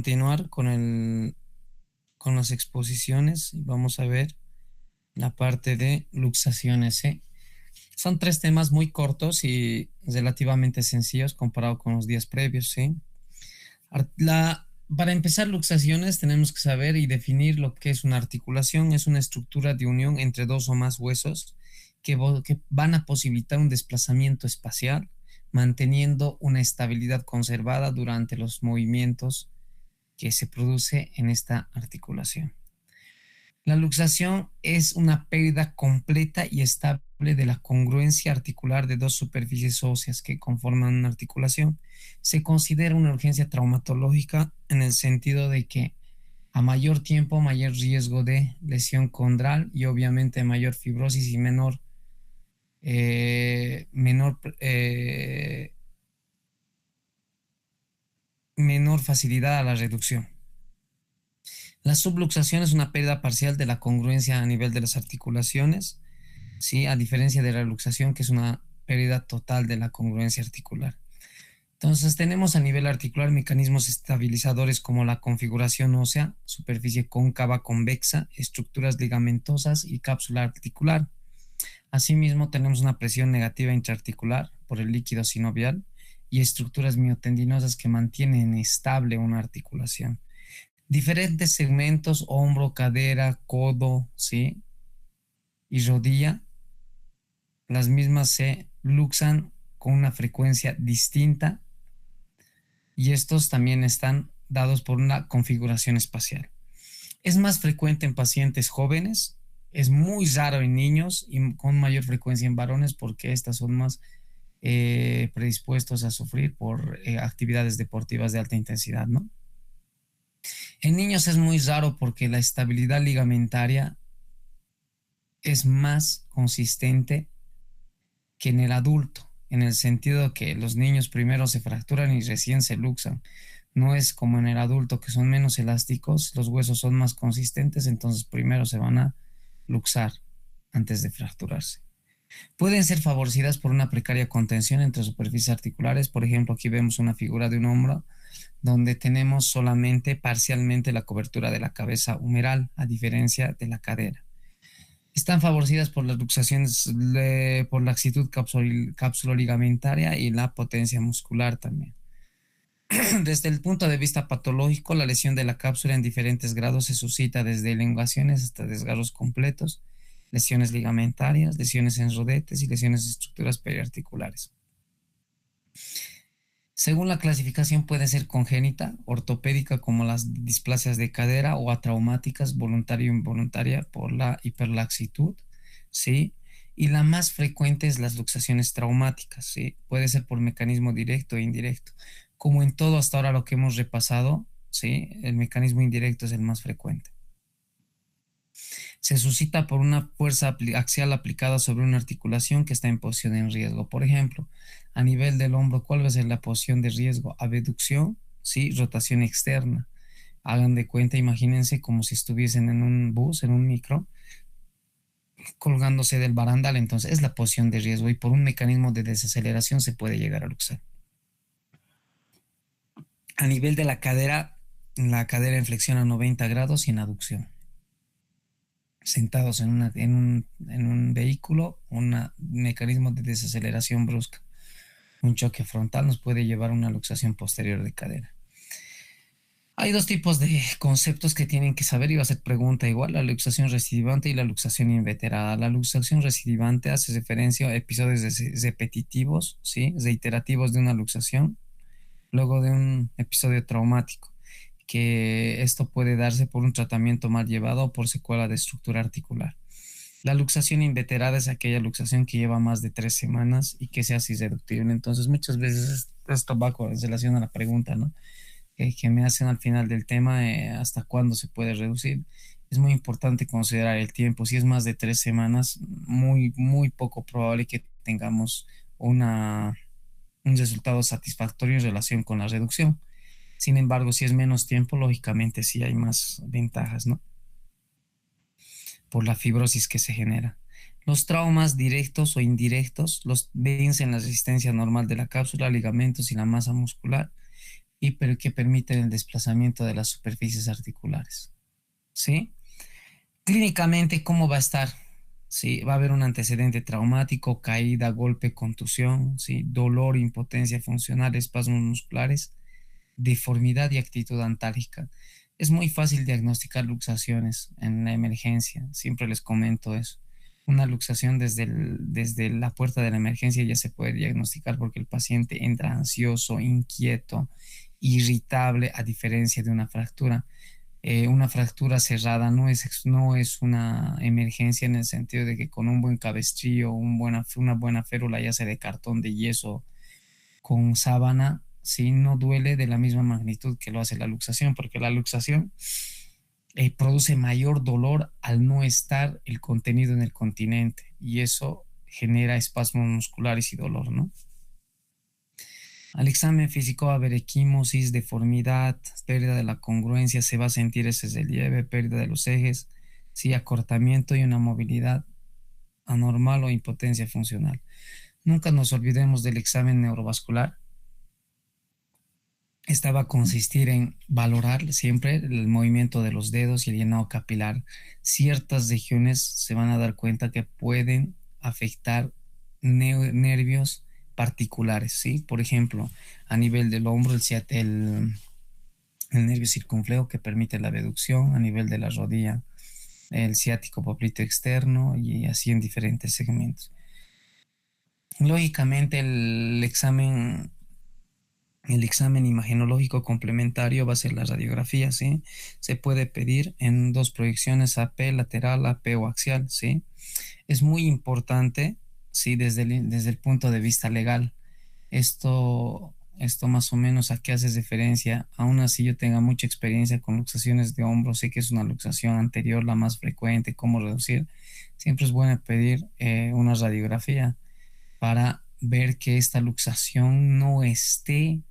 continuar con las exposiciones. Vamos a ver la parte de luxaciones, ¿sí? Son tres temas muy cortos y relativamente sencillos comparado con los días previos, ¿sí? Para empezar, luxaciones tenemos que saber y definir lo que es una articulación. Es una estructura de unión entre dos o más huesos que van a posibilitar un desplazamiento espacial, manteniendo una estabilidad conservada durante los movimientos que se produce en esta articulación. La luxación es una pérdida completa y estable de la congruencia articular de dos superficies óseas que conforman una articulación. Se considera una urgencia traumatológica en el sentido de que a mayor tiempo, mayor riesgo de lesión condral y obviamente mayor fibrosis y eh, menor, eh, menor facilidad a la reducción. La subluxación es una pérdida parcial de la congruencia a nivel de las articulaciones, ¿sí? A diferencia de la luxación, que es una pérdida total de la congruencia articular. Entonces, tenemos a nivel articular mecanismos estabilizadores como la configuración ósea, superficie cóncava convexa, estructuras ligamentosas y cápsula articular. Asimismo, tenemos una presión negativa intraarticular por el líquido sinovial y estructuras miotendinosas que mantienen estable una articulación. Diferentes segmentos, hombro, cadera, codo, ¿sí? Y rodilla, las mismas se luxan con una frecuencia distinta y estos también están dados por una configuración espacial. Es más frecuente en pacientes jóvenes, es muy raro en niños y con mayor frecuencia en varones porque estas son más predispuestos a sufrir por actividades deportivas de alta intensidad, ¿no? En niños es muy raro porque la estabilidad ligamentaria es más consistente que en el adulto, en el sentido que los niños primero se fracturan y recién se luxan. No es como en el adulto, que son menos elásticos, los huesos son más consistentes, entonces primero se van a luxar antes de fracturarse. Pueden ser favorecidas por una precaria contención entre superficies articulares. Por ejemplo, aquí vemos una figura de un hombro donde tenemos solamente parcialmente la cobertura de la cabeza humeral, a diferencia de la cadera. Están favorecidas por las luxaciones, por la laxitud capsuloligamentaria y la potencia muscular también. Desde el punto de vista patológico, la lesión de la cápsula en diferentes grados se suscita desde elongaciones hasta desgarros completos, lesiones ligamentarias, lesiones en rodetes y lesiones de estructuras periarticulares. Según la clasificación, puede ser congénita, ortopédica como las displasias de cadera o atraumáticas, voluntaria o involuntaria por la hiperlaxitud, ¿sí? Y la más frecuente es las luxaciones traumáticas, ¿sí? Puede ser por mecanismo directo e indirecto. Como en todo hasta ahora lo que hemos repasado, ¿sí? El mecanismo indirecto es el más frecuente. Se suscita por una fuerza axial aplicada sobre una articulación que está en posición en riesgo. Por ejemplo, a nivel del hombro, ¿cuál va a ser la posición de riesgo? Abducción, ¿sí? Rotación externa. Hagan de cuenta, imagínense como si estuviesen en un bus, en un micro, colgándose del barandal. Entonces es la posición de riesgo y por un mecanismo de desaceleración se puede llegar a luxar. A nivel de la cadera en flexión a 90 grados y en aducción. Sentados en un vehículo, un mecanismo de desaceleración brusca. Un choque frontal nos puede llevar a una luxación posterior de cadera. Hay dos tipos de conceptos que tienen que saber y va a ser pregunta igual, la luxación recidivante y la luxación inveterada. La luxación recidivante hace referencia a episodios repetitivos, ¿sí? Reiterativos de una luxación, luego de un episodio traumático, que esto puede darse por un tratamiento mal llevado o por secuela de estructura articular. La luxación inveterada es aquella luxación que lleva más de 3 semanas y que se hace irreductible. Entonces, muchas veces esto va con relación a la pregunta, ¿no? Que me hacen al final del tema, hasta cuándo se puede reducir. Es muy importante considerar el tiempo. Si es más de 3 semanas, muy poco probable que tengamos un resultado satisfactorio en relación con la reducción. Sin embargo, si es menos tiempo, lógicamente sí hay más ventajas, ¿no? Por la fibrosis que se genera. Los traumas directos o indirectos los vencen la resistencia normal de la cápsula, ligamentos y la masa muscular. y pero que permiten el desplazamiento de las superficies articulares. ¿Sí? Clínicamente, ¿cómo va a estar? Sí, va a haber un antecedente traumático, caída, golpe, contusión, sí, dolor, impotencia funcional, espasmos musculares, deformidad y actitud antálgica. Es muy fácil diagnosticar luxaciones en la emergencia, siempre les comento eso. Una luxación desde la puerta de la emergencia ya se puede diagnosticar porque el paciente entra ansioso, inquieto, irritable, a diferencia de una fractura cerrada no es una emergencia en el sentido de que con un buen cabestrillo, una buena férula, ya sea de cartón, de yeso, con sábana, sí, no duele de la misma magnitud que lo hace la luxación, porque la luxación produce mayor dolor al no estar el contenido en el continente y eso genera espasmos musculares y dolor, ¿no? Al examen físico va a haber equimosis, deformidad, pérdida de la congruencia, se va a sentir ese relieve, pérdida de los ejes, sí, acortamiento y una movilidad anormal o impotencia funcional. Nunca nos olvidemos del examen neurovascular. Esta va a consistir en valorar siempre el movimiento de los dedos y el llenado capilar. Ciertas regiones se van a dar cuenta que pueden afectar nervios particulares, ¿sí? Por ejemplo, a nivel del hombro, el nervio circunflejo que permite la deducción, a nivel de la rodilla, el ciático poplito externo y así en diferentes segmentos. Lógicamente, el examen imagenológico complementario va a ser la radiografía, ¿sí? Se puede pedir en dos proyecciones, AP lateral, AP o axial, ¿sí? Es muy importante, ¿sí? Desde el punto de vista legal. Esto más o menos a qué hace referencia. Aún así yo tenga mucha experiencia con luxaciones de hombro, sé que es una luxación anterior la más frecuente, cómo reducir. Siempre es bueno pedir una radiografía para ver que esta luxación no esté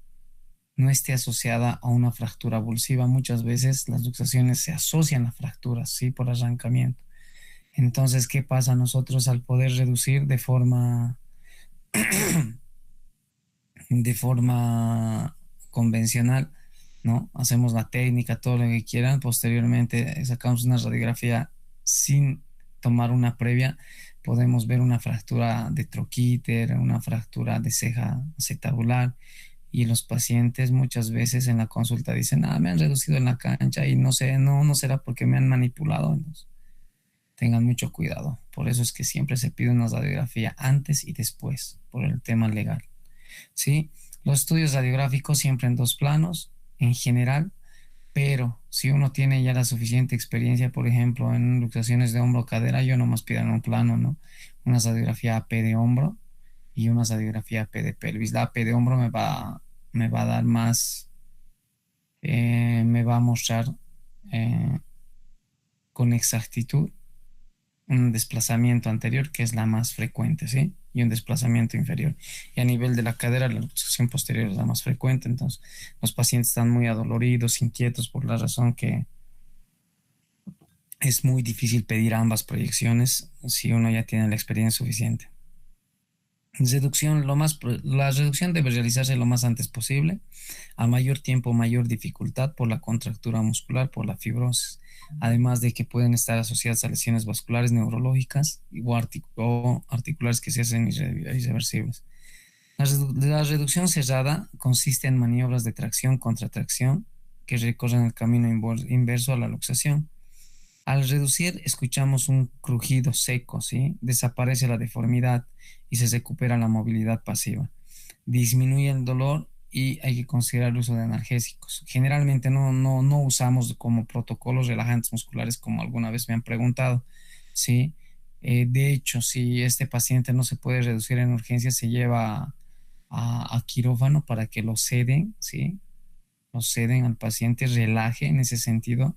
asociada a una fractura avulsiva. Muchas veces las luxaciones se asocian a fracturas, ¿sí? Por arrancamiento. Entonces, ¿qué pasa? Nosotros al poder reducir de forma convencional, ¿no? Hacemos la técnica, todo lo que quieran, posteriormente sacamos una radiografía sin tomar una previa, podemos ver una fractura de troquíter, una fractura de ceja acetabular, y los pacientes muchas veces en la consulta dicen, me han reducido en la cancha y no sé, no será porque me han manipulado. Entonces, tengan mucho cuidado. Por eso es que siempre se pide una radiografía antes y después, por el tema legal. ¿Sí? Los estudios radiográficos siempre en dos planos, en general, pero si uno tiene ya la suficiente experiencia, por ejemplo, en luxaciones de hombro o cadera, yo nomás pido en un plano, ¿no? Una radiografía AP de hombro y una radiografía AP de pelvis. La AP de hombro me va a dar más, me va a mostrar eh, con exactitud un desplazamiento anterior, que es la más frecuente, ¿sí? Y un desplazamiento inferior. Y a nivel de la cadera, la luxación posterior es la más frecuente. Entonces, los pacientes están muy adoloridos, inquietos, por la razón que es muy difícil pedir ambas proyecciones si uno ya tiene la experiencia suficiente. La reducción debe realizarse lo más antes posible, a mayor tiempo, mayor dificultad por la contractura muscular, por la fibrosis, además de que pueden estar asociadas a lesiones vasculares, neurológicas o articulares que se hacen irreversibles. La reducción cerrada consiste en maniobras de tracción contra tracción que recorren el camino inverso a la luxación. Al reducir, escuchamos un crujido seco, ¿sí? Desaparece la deformidad y se recupera la movilidad pasiva. Disminuye el dolor y hay que considerar el uso de analgésicos. Generalmente no usamos como protocolos relajantes musculares como alguna vez me han preguntado, ¿sí? De hecho, si este paciente no se puede reducir en urgencia, se lleva a quirófano para que lo ceden, ¿sí? Lo ceden al paciente, relaje en ese sentido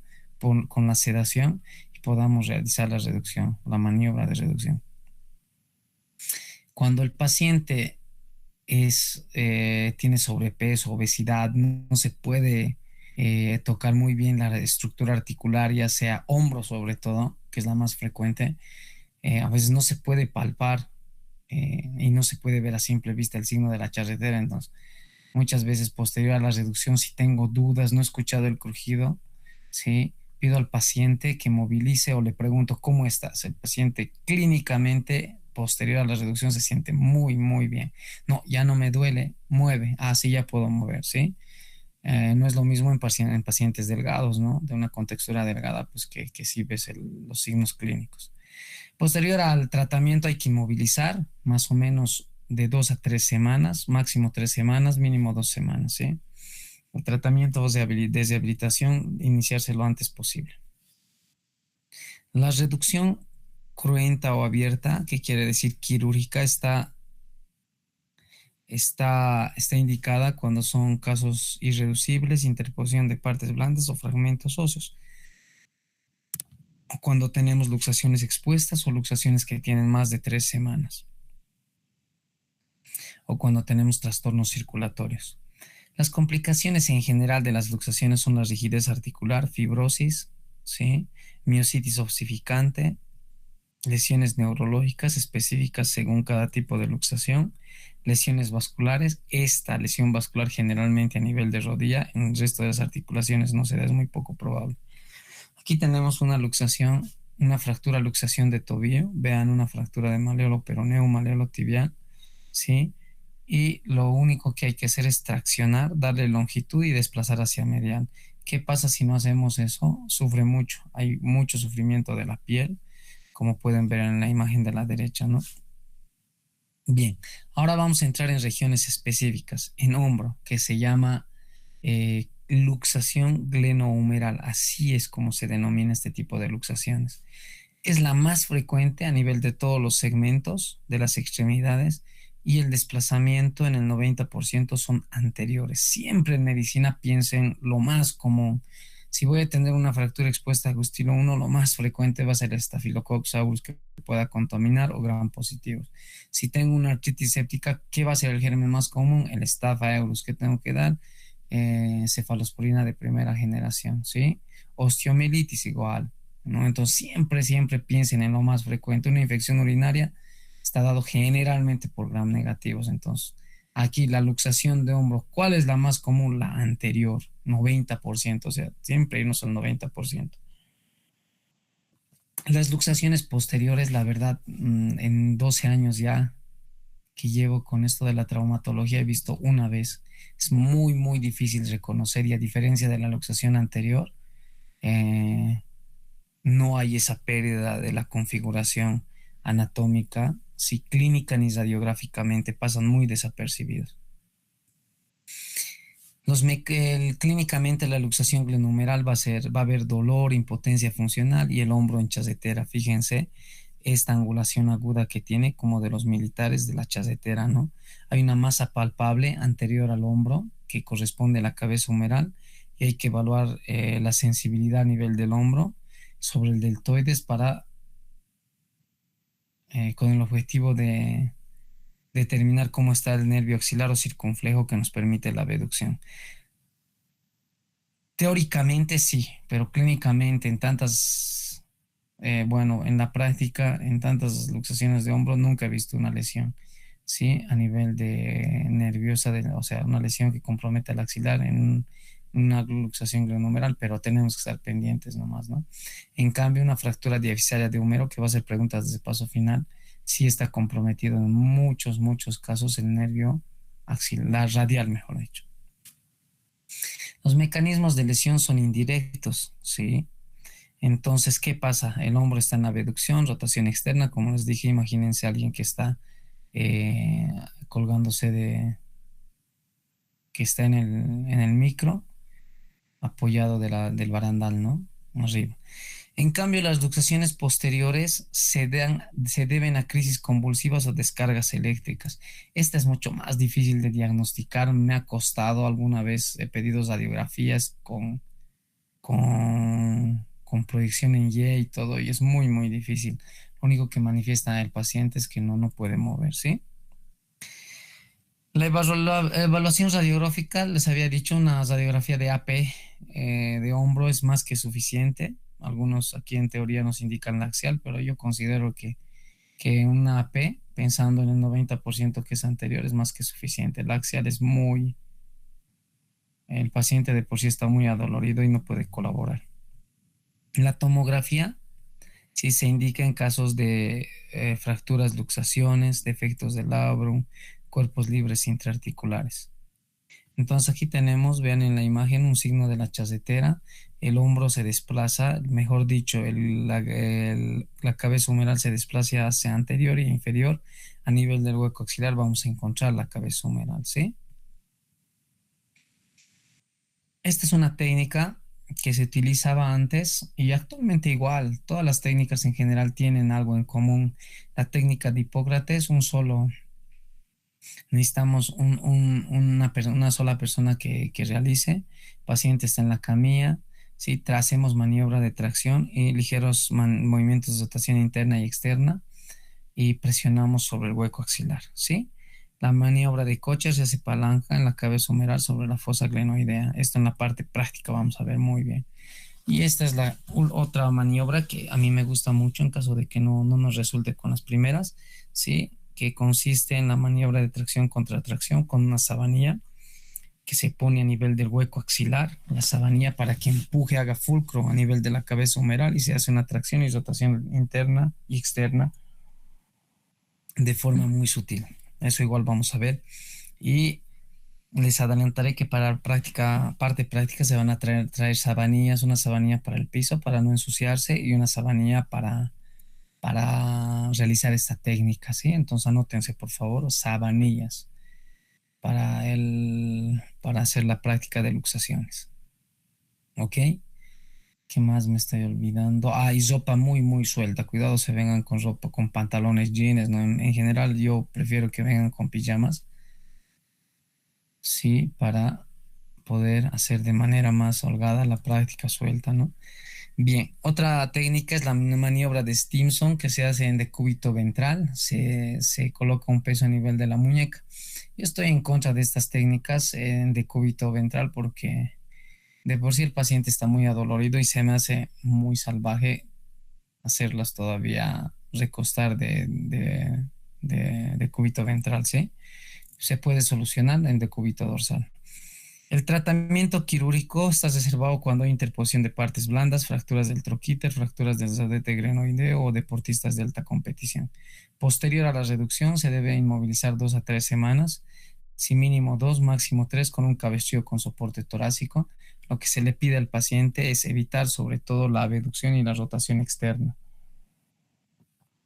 con la sedación y podamos realizar la reducción, la maniobra de reducción. Cuando el paciente tiene sobrepeso, obesidad, no se puede tocar muy bien la estructura articular, ya sea hombro sobre todo, que es la más frecuente, a veces no se puede palpar y no se puede ver a simple vista el signo de la charretera. Entonces, muchas veces posterior a la reducción, si tengo dudas, no he escuchado el crujido, ¿sí? Pido al paciente que movilice o le pregunto, ¿cómo estás? El paciente clínicamente posterior a la reducción se siente muy, muy bien. No, ya no me duele, mueve. Ah, sí, ya puedo mover, ¿sí? No es lo mismo en pacientes delgados, ¿no? De una contextura delgada, pues que sí ves los signos clínicos. Posterior al tratamiento hay que inmovilizar más o menos de 2 a 3 semanas, máximo 3 semanas, mínimo 2 semanas, ¿sí? El tratamiento de deshabilitación, iniciarse lo antes posible. La reducción cruenta o abierta, que quiere decir quirúrgica, está indicada cuando son casos irreducibles, interposición de partes blandas o fragmentos óseos, o cuando tenemos luxaciones expuestas o luxaciones que tienen más de 3 semanas, o cuando tenemos trastornos circulatorios. Las complicaciones en general de las luxaciones son la rigidez articular, fibrosis, ¿sí? Miositis ossificante, lesiones neurológicas específicas según cada tipo de luxación, lesiones vasculares. Esta lesión vascular generalmente a nivel de rodilla, en el resto de las articulaciones no se da, es muy poco probable. Aquí tenemos una luxación, una fractura luxación de tobillo. Vean, una fractura de maleolo peroneo, maleolo tibial, ¿sí? Y lo único que hay que hacer es traccionar, darle longitud y desplazar hacia medial. ¿Qué pasa si no hacemos eso? Sufre mucho, hay mucho sufrimiento de la piel, como pueden ver en la imagen de la derecha, ¿no? Bien, ahora vamos a entrar en regiones específicas, en hombro, que se llama luxación glenohumeral, así es como se denomina este tipo de luxaciones. Es la más frecuente a nivel de todos los segmentos de las extremidades y el desplazamiento en el 90% son anteriores. Siempre en medicina piensen lo más común. Si voy a tener una fractura expuesta a Agustilo 1, lo más frecuente va a ser el Staphylococcus aureus que pueda contaminar o gram positivos. Si tengo una artritis séptica, ¿qué va a ser el germen más común? El Staph aureus. ¿Qué tengo que dar? Cefalosporina de primera generación, ¿sí? Osteomielitis igual, ¿no? Entonces siempre piensen en lo más frecuente. Una infección urinaria está dado generalmente por gram negativos. Entonces, aquí la luxación de hombro, ¿cuál es la más común? La anterior, 90%, o sea, siempre irnos al 90%. Las luxaciones posteriores, la verdad, en 12 años ya que llevo con esto de la traumatología he visto una vez. Es muy, muy difícil reconocer y a diferencia de la luxación anterior, eh, no hay esa pérdida de la configuración anatómica, si clínica ni radiográficamente pasan muy desapercibidos. Clínicamente la luxación glenohumeral va a haber dolor, impotencia funcional y el hombro en chazetera. Fíjense esta angulación aguda que tiene como de los militares de la chazetera, ¿no? Hay una masa palpable anterior al hombro que corresponde a la cabeza humeral y hay que evaluar la sensibilidad a nivel del hombro sobre el deltoides con el objetivo de determinar cómo está el nervio axilar o circunflejo que nos permite la abducción. Teóricamente sí, pero clínicamente bueno, en la práctica, en tantas luxaciones de hombro, nunca he visto una lesión, ¿sí? A nivel de nerviosa, o sea, una lesión que compromete al axilar en una luxación glenohumeral, pero tenemos que estar pendientes nomás, ¿no? En cambio, una fractura diafisaria de húmero, que va a ser preguntas de paso final, sí está comprometido en muchos casos el nervio axilar radial, mejor dicho. Los mecanismos de lesión son indirectos, ¿sí? Entonces, ¿qué pasa? El hombro está en la abducción, rotación externa, como les dije, imagínense a alguien que está eh, colgándose que está en el micro, apoyado del barandal, ¿no? Arriba. En cambio, las luxaciones posteriores se deben a crisis convulsivas o descargas eléctricas. Esta es mucho más difícil de diagnosticar. Me ha costado alguna vez, he pedido radiografías con proyección en Y y todo, y es muy, muy difícil. Lo único que manifiesta el paciente es que no puede mover, ¿sí? La evaluación radiográfica, les había dicho, una radiografía de AP de hombro es más que suficiente. Algunos aquí en teoría nos indican la axial, pero yo considero que una AP, pensando en el 90% que es anterior, es más que suficiente. La axial es muy, El paciente de por sí está muy adolorido y no puede colaborar. La tomografía sí se indica en casos de fracturas, luxaciones, defectos del labrum, cuerpos libres intraarticulares. Entonces aquí tenemos, vean en la imagen, un signo de la chacetera. El hombro se desplaza, mejor dicho, la cabeza humeral se desplaza hacia anterior e inferior. A nivel del hueco axilar vamos a encontrar la cabeza humeral, ¿sí? Esta es una técnica que se utilizaba antes y actualmente igual. Todas las técnicas en general tienen algo en común. La técnica de Hipócrates, necesitamos una sola persona que realice. El paciente está en la camilla, ¿sí? Hacemos maniobra de tracción y ligeros movimientos de rotación interna y externa y presionamos sobre el hueco axilar, ¿sí? La maniobra de Kocher se hace palanca en la cabeza humeral sobre la fosa glenoidea. Esto en la parte práctica vamos a ver muy bien. Y esta es la otra maniobra que a mí me gusta mucho en caso de que no nos resulte con las primeras, ¿sí? Que consiste en la maniobra de tracción contra tracción con una sabanilla que se pone a nivel del hueco axilar, la sabanilla para que empuje, haga fulcro a nivel de la cabeza humeral y se hace una tracción y rotación interna y externa de forma muy sutil. Eso igual vamos a ver. Y les adelantaré que para parte práctica se van a traer sabanillas, una sabanilla para el piso para no ensuciarse y una sabanilla para realizar esta técnica, ¿sí? Entonces anótense por favor, sabanillas para hacer la práctica de luxaciones, ¿ok? ¿Qué más me estoy olvidando? Ah, y ropa muy, muy suelta. Cuidado se vengan con ropa, con pantalones, jeans, ¿no? En general yo prefiero que vengan con pijamas, sí, para poder hacer de manera más holgada la práctica suelta, ¿no? Bien, otra técnica es la maniobra de Stimson que se hace en decúbito ventral. Se coloca un peso a nivel de la muñeca. Yo estoy en contra de estas técnicas en decúbito ventral porque de por sí el paciente está muy adolorido y se me hace muy salvaje hacerlas todavía recostar de decúbito ventral, ¿sí? Se puede solucionar en decúbito dorsal. El tratamiento quirúrgico está reservado cuando hay interposición de partes blandas, fracturas del troquíter, fracturas del zadete glenoideo o deportistas de alta competición. Posterior a la reducción, se debe inmovilizar 2 a 3 semanas, si mínimo 2, máximo 3, con un cabestrillo con soporte torácico. Lo que se le pide al paciente es evitar sobre todo la abducción y la rotación externa.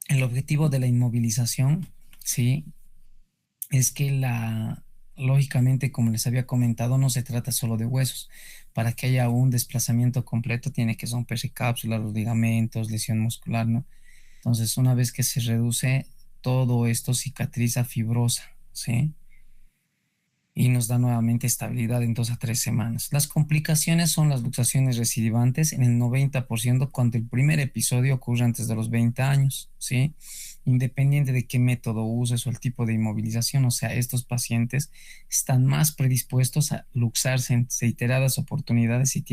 El objetivo de la inmovilización, ¿sí? Es que lógicamente, como les había comentado, no se trata solo de huesos. Para que haya un desplazamiento completo, tiene que romperse cápsulas, los ligamentos, lesión muscular, ¿no? Entonces, una vez que se reduce, todo esto cicatriza fibrosa, ¿sí? Y nos da nuevamente estabilidad en 2 a 3 semanas. Las complicaciones son las luxaciones recidivantes en el 90% cuando el primer episodio ocurre antes de los 20 años, ¿sí? Independiente de qué método uses o el tipo de inmovilización, o sea, estos pacientes están más predispuestos a luxarse en reiteradas oportunidades si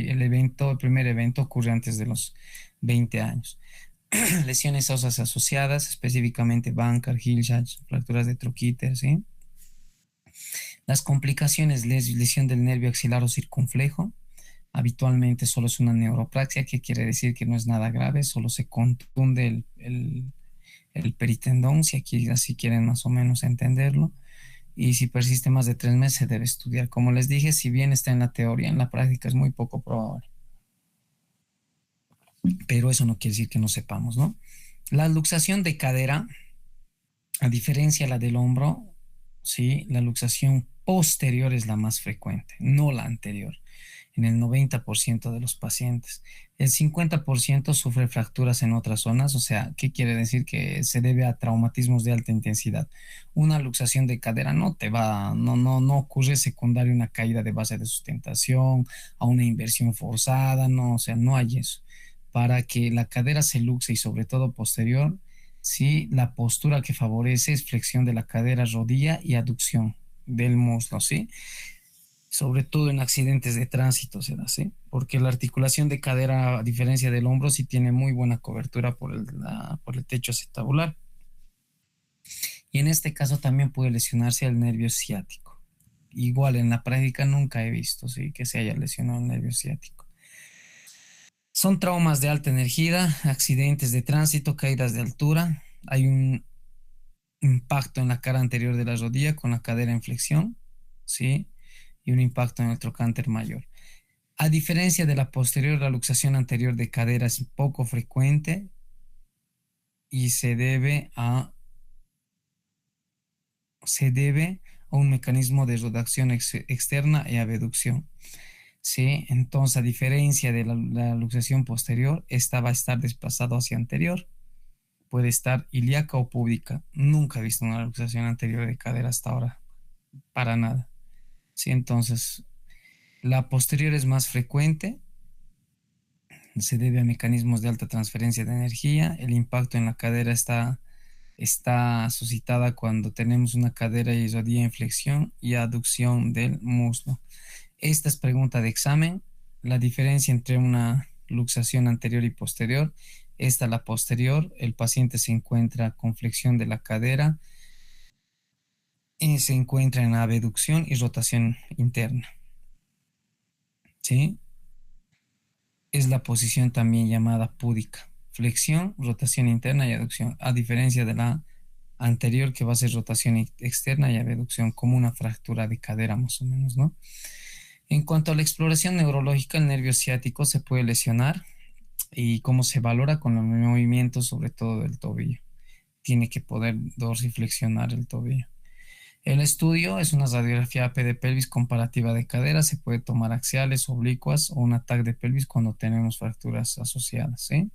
el primer evento ocurre antes de los 20 años. Lesiones óseas asociadas, específicamente Bankart, Hill-Sachs, fracturas de troquíter, ¿sí? Las complicaciones, lesión del nervio axilar o circunflejo, habitualmente solo es una neuropraxia, que quiere decir que no es nada grave, solo se contunde el peritendón, si aquí así quieren más o menos entenderlo. Y si persiste más de 3 meses, se debe estudiar. Como les dije, si bien está en la teoría, en la práctica es muy poco probable. Pero eso no quiere decir que no sepamos, ¿no? La luxación de cadera, a diferencia de la del hombro, ¿sí? La luxación posterior es la más frecuente, no la anterior, en el 90% de los pacientes. El 50% sufre fracturas en otras zonas, o sea, ¿qué quiere decir? Que se debe a traumatismos de alta intensidad. Una luxación de cadera no ocurre secundario a una caída de base de sustentación, a una inversión forzada, no, o sea, no hay eso. Para que la cadera se luxe y sobre todo posterior, sí, la postura que favorece es flexión de la cadera, rodilla y aducción del muslo, ¿sí? Sobre todo en accidentes de tránsito se da, ¿sí? Porque la articulación de cadera, a diferencia del hombro, sí tiene muy buena cobertura por el techo acetabular. Y en este caso también puede lesionarse el nervio ciático. igual en la práctica nunca he visto, ¿sí? Que se haya lesionado el nervio ciático. Son traumas de alta energía, accidentes de tránsito, caídas de altura. Hay un impacto en la cara anterior de la rodilla con la cadera en flexión, ¿sí? Y un impacto en el trocánter mayor. A diferencia de la posterior, la luxación anterior de cadera es poco frecuente y se debe a un mecanismo de rotación externa y abducción. ¿Sí? Entonces, a diferencia de la luxación posterior, esta va a estar desplazado hacia anterior. Puede estar ilíaca o púbica. Nunca he visto una luxación anterior de cadera hasta ahora, para nada. ¿Sí? Entonces, la posterior es más frecuente, se debe a mecanismos de alta transferencia de energía. El impacto en la cadera está suscitada cuando tenemos una cadera y rodilla en flexión y aducción del muslo. Esta es pregunta de examen. La diferencia entre una luxación anterior y posterior. Esta, la posterior, el paciente se encuentra con flexión de la cadera y se encuentra en abducción y rotación interna. ¿Sí? Es la posición también llamada púdica. Flexión, rotación interna y aducción. A diferencia de la anterior que va a ser rotación externa y abducción, como una fractura de cadera más o menos, ¿no? En cuanto a la exploración neurológica, el nervio ciático se puede lesionar y cómo se valora con los movimientos, sobre todo del tobillo. Tiene que poder dorsiflexionar el tobillo. El estudio es una radiografía AP de pelvis comparativa de cadera. Se puede tomar axiales, oblicuas o un ataque de pelvis cuando tenemos fracturas asociadas, ¿sí?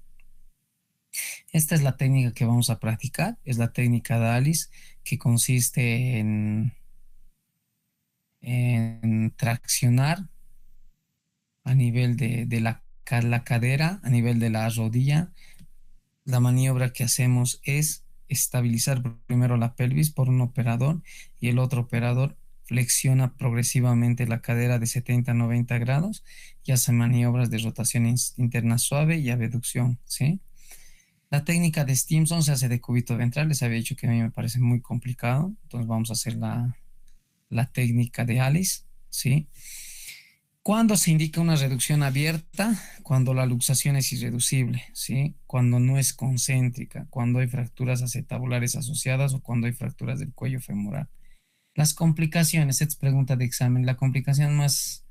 Esta es la técnica que vamos a practicar. Es la técnica de Alice, que consiste en traccionar a nivel de la cadera, a nivel de la rodilla. La maniobra que hacemos es estabilizar primero la pelvis por un operador y el otro operador flexiona progresivamente la cadera de 70 a 90 grados y hace maniobras de rotación interna suave y abducción, ¿sí? La técnica de Stimson se hace de cúbito ventral. Les había dicho que a mí me parece muy complicado, entonces vamos a hacer la técnica de Alice, ¿sí? Cuando se indica una reducción abierta, cuando la luxación es irreducible, ¿sí? Cuando no es concéntrica, cuando hay fracturas acetabulares asociadas o cuando hay fracturas del cuello femoral. Las complicaciones, esta es pregunta de examen, la complicación más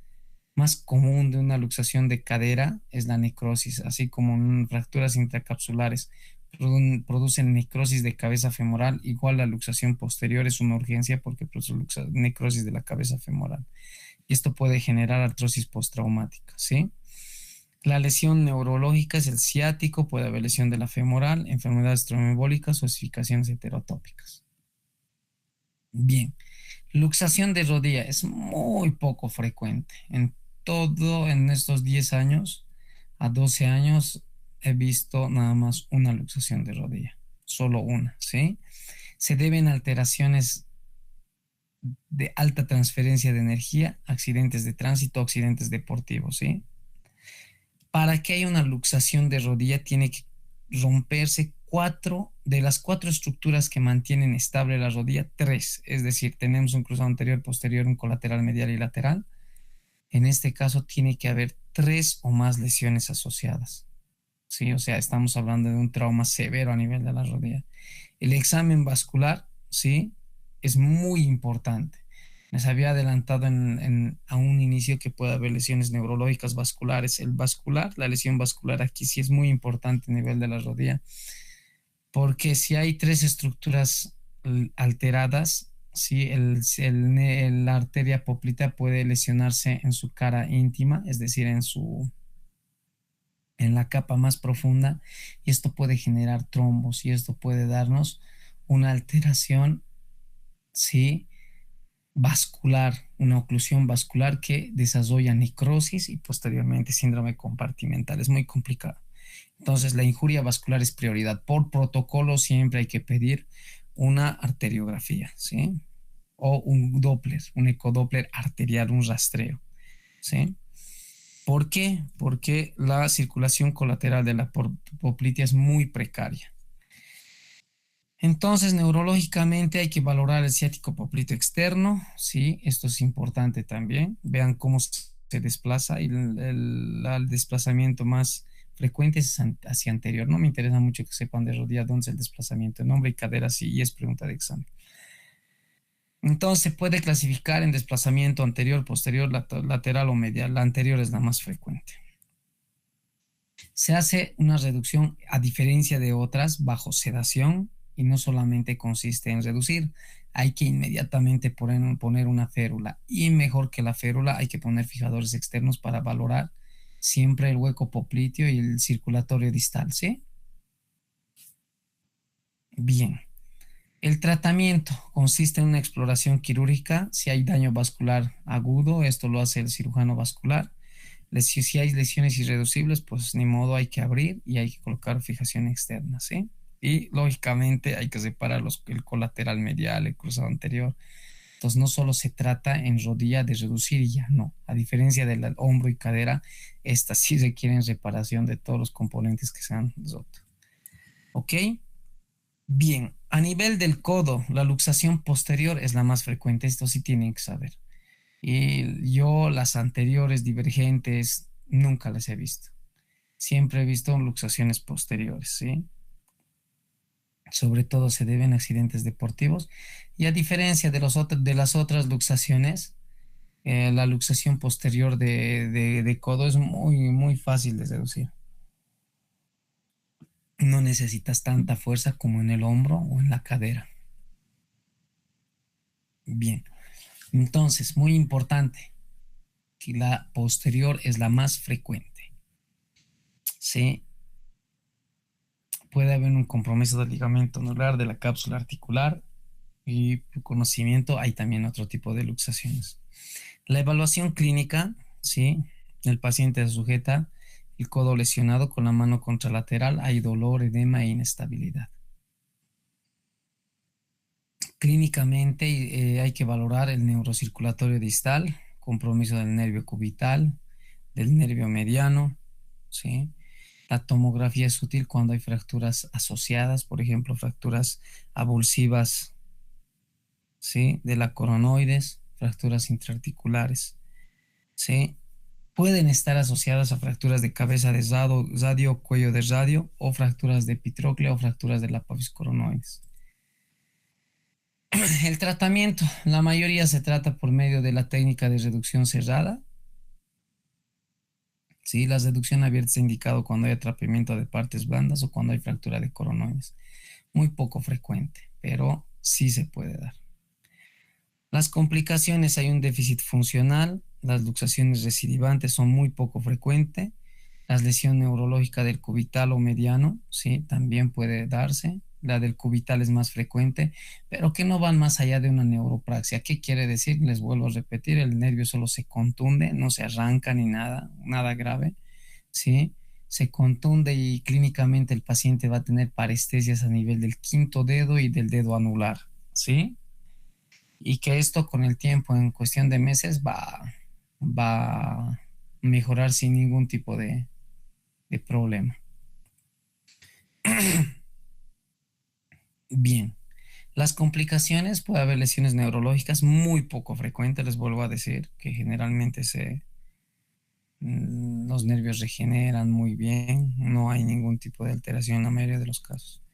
común de una luxación de cadera es la necrosis, así como fracturas intracapsulares producen necrosis de cabeza femoral. Igual la luxación posterior es una urgencia porque produce necrosis de la cabeza femoral. Y esto puede generar artrosis postraumática, ¿sí? La lesión neurológica es el ciático, puede haber lesión de la femoral, enfermedades tromboembólicas o esficaciones heterotópicas. Bien, luxación de rodilla es muy poco frecuente. En estos 10 años a 12 años he visto nada más una luxación de rodilla, solo una, ¿sí? Se deben a alteraciones de alta transferencia de energía, accidentes de tránsito, accidentes deportivos, ¿sí? Para que haya una luxación de rodilla tiene que romperse de las cuatro estructuras que mantienen estable la rodilla, tres, es decir, tenemos un cruzado anterior, posterior, un colateral, medial y lateral. En este caso tiene que haber tres o más lesiones asociadas, ¿sí? O sea, estamos hablando de un trauma severo a nivel de la rodilla. El examen vascular, ¿sí? Es muy importante. Les había adelantado a un inicio que puede haber lesiones neurológicas vasculares. La lesión vascular aquí sí es muy importante a nivel de la rodilla, porque si hay tres estructuras alteradas, ¿sí? La arteria poplita puede lesionarse en su cara íntima, es decir, en la capa más profunda, y esto puede generar trombos y esto puede darnos una alteración, ¿sí? Vascular, una oclusión vascular que desarrolla necrosis y posteriormente síndrome compartimental. Es muy complicado. Entonces, la injuria vascular es prioridad. Por protocolo siempre hay que pedir una arteriografía, ¿sí? O un Doppler, un ecodoppler arterial, un rastreo, ¿sí? ¿Por qué? Porque la circulación colateral de la poplitea es muy precaria. Entonces, neurológicamente hay que valorar el ciático poplito externo, ¿sí? Esto es importante también. Vean cómo se desplaza y el desplazamiento más frecuente es hacia anterior. No me interesa mucho que sepan de rodilla dónde es el desplazamiento en hombro y cadera, sí, y es pregunta de examen. Entonces, se puede clasificar en desplazamiento anterior, posterior, lateral o medial. La anterior es la más frecuente. Se hace una reducción, a diferencia de otras, bajo sedación y no solamente consiste en reducir. Hay que inmediatamente poner una férula y mejor que la férula hay que poner fijadores externos para valorar siempre el hueco popliteo y el circulatorio distal, ¿sí? Bien. El tratamiento consiste en una exploración quirúrgica. Si hay daño vascular agudo, esto lo hace el cirujano vascular. Si hay lesiones irreducibles, pues ni modo, hay que abrir y hay que colocar fijación externa, ¿sí? Y lógicamente hay que separar el colateral medial, el cruzado anterior. Entonces no solo se trata en rodilla de reducir y ya, no. A diferencia del hombro y cadera, estas sí requieren reparación de todos los componentes que se han roto. ¿Ok? Bien, a nivel del codo, la luxación posterior es la más frecuente, esto sí tienen que saber. Y yo las anteriores divergentes nunca las he visto. Siempre he visto luxaciones posteriores, ¿sí? Sobre todo se deben a accidentes deportivos. Y a diferencia de las otras luxaciones, la luxación posterior de codo es muy fácil de reducir. No necesitas tanta fuerza como en el hombro o en la cadera. Bien, entonces, muy importante, que la posterior es la más frecuente. ¿Sí? Puede haber un compromiso del ligamento anular, de la cápsula articular y por conocimiento hay también otro tipo de luxaciones. La evaluación clínica, ¿sí? El paciente se sujeta el codo lesionado con la mano contralateral, hay dolor, edema e inestabilidad. Clínicamente hay que valorar el neurocirculatorio distal, compromiso del nervio cubital, del nervio mediano, ¿sí? La tomografía es útil cuando hay fracturas asociadas, por ejemplo, fracturas avulsivas, ¿sí? De la coronoides, fracturas intraarticulares, ¿sí? Pueden estar asociadas a fracturas de cabeza de radio, cuello de radio, o fracturas de epitróclea o fracturas de la apófisis coronoides. El tratamiento, la mayoría se trata por medio de la técnica de reducción cerrada. Sí, la reducción abierta se ha indicado cuando hay atrapamiento de partes blandas o cuando hay fractura de coronoides. Muy poco frecuente, pero sí se puede dar. Las complicaciones, hay un déficit funcional, las luxaciones recidivantes son muy poco frecuentes, la lesión neurológica del cubital o mediano, sí, también puede darse. La del cubital es más frecuente, pero que no van más allá de una neuropraxia. ¿Qué quiere decir? Les vuelvo a repetir, el nervio solo se contunde, no se arranca ni nada, nada grave, ¿sí? Se contunde y clínicamente el paciente va a tener parestesias a nivel del quinto dedo y del dedo anular, ¿sí? Y que esto con el tiempo, en cuestión de meses, va a mejorar sin ningún tipo de problema. Bien, las complicaciones, puede haber lesiones neurológicas muy poco frecuentes, les vuelvo a decir, que generalmente los nervios regeneran muy bien, no hay ningún tipo de alteración en la mayoría de los casos.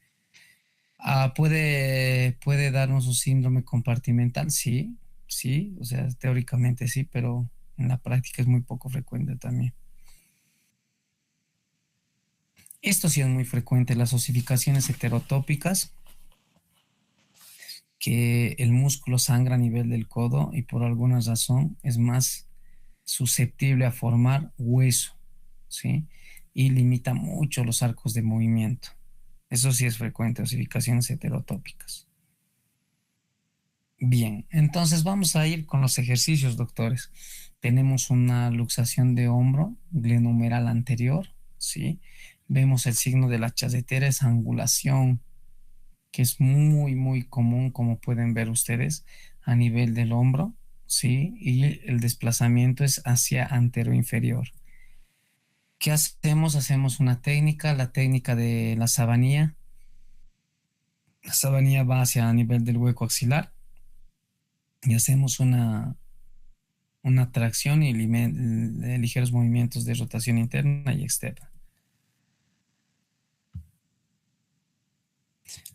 Puede darnos un síndrome compartimental, sí, sí, o sea, teóricamente sí, pero en la práctica es muy poco frecuente también. Esto sí es muy frecuente, las osificaciones heterotópicas, que el músculo sangra a nivel del codo y por alguna razón es más susceptible a formar hueso, ¿sí? Y limita mucho los arcos de movimiento. Eso sí es frecuente, osificaciones heterotópicas. Bien, entonces vamos a ir con los ejercicios, doctores. Tenemos una luxación de hombro, glenohumeral anterior, ¿sí? Vemos el signo de la charretera, esa angulación que es muy común, como pueden ver ustedes, a nivel del hombro, ¿sí? Y el desplazamiento es hacia antero-inferior. ¿Qué hacemos? Hacemos una técnica, la técnica de la sabanilla. La sabanilla va hacia a nivel del hueco axilar y hacemos una tracción y ligeros movimientos de rotación interna y externa.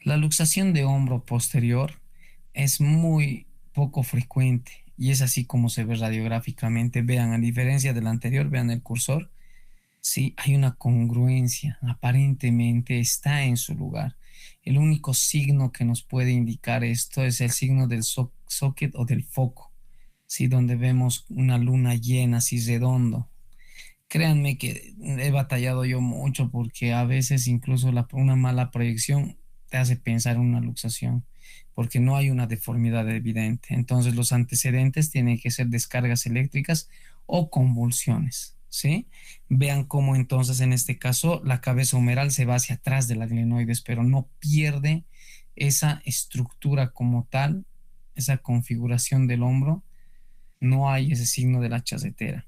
La luxación de hombro posterior es muy poco frecuente y es así como se ve radiográficamente. Vean, a diferencia del anterior, vean el cursor. Sí, hay una congruencia, aparentemente está en su lugar. El único signo que nos puede indicar esto es el signo del socket o del foco, sí, donde vemos una luna llena, así redondo. Créanme que he batallado yo mucho porque a veces incluso una mala proyección te hace pensar en una luxación, porque no hay una deformidad evidente. Entonces los antecedentes tienen que ser descargas eléctricas o convulsiones, ¿sí? Vean cómo entonces en este caso la cabeza humeral se va hacia atrás de la glenoides, pero no pierde esa estructura como tal, esa configuración del hombro, no hay ese signo de la chacetera.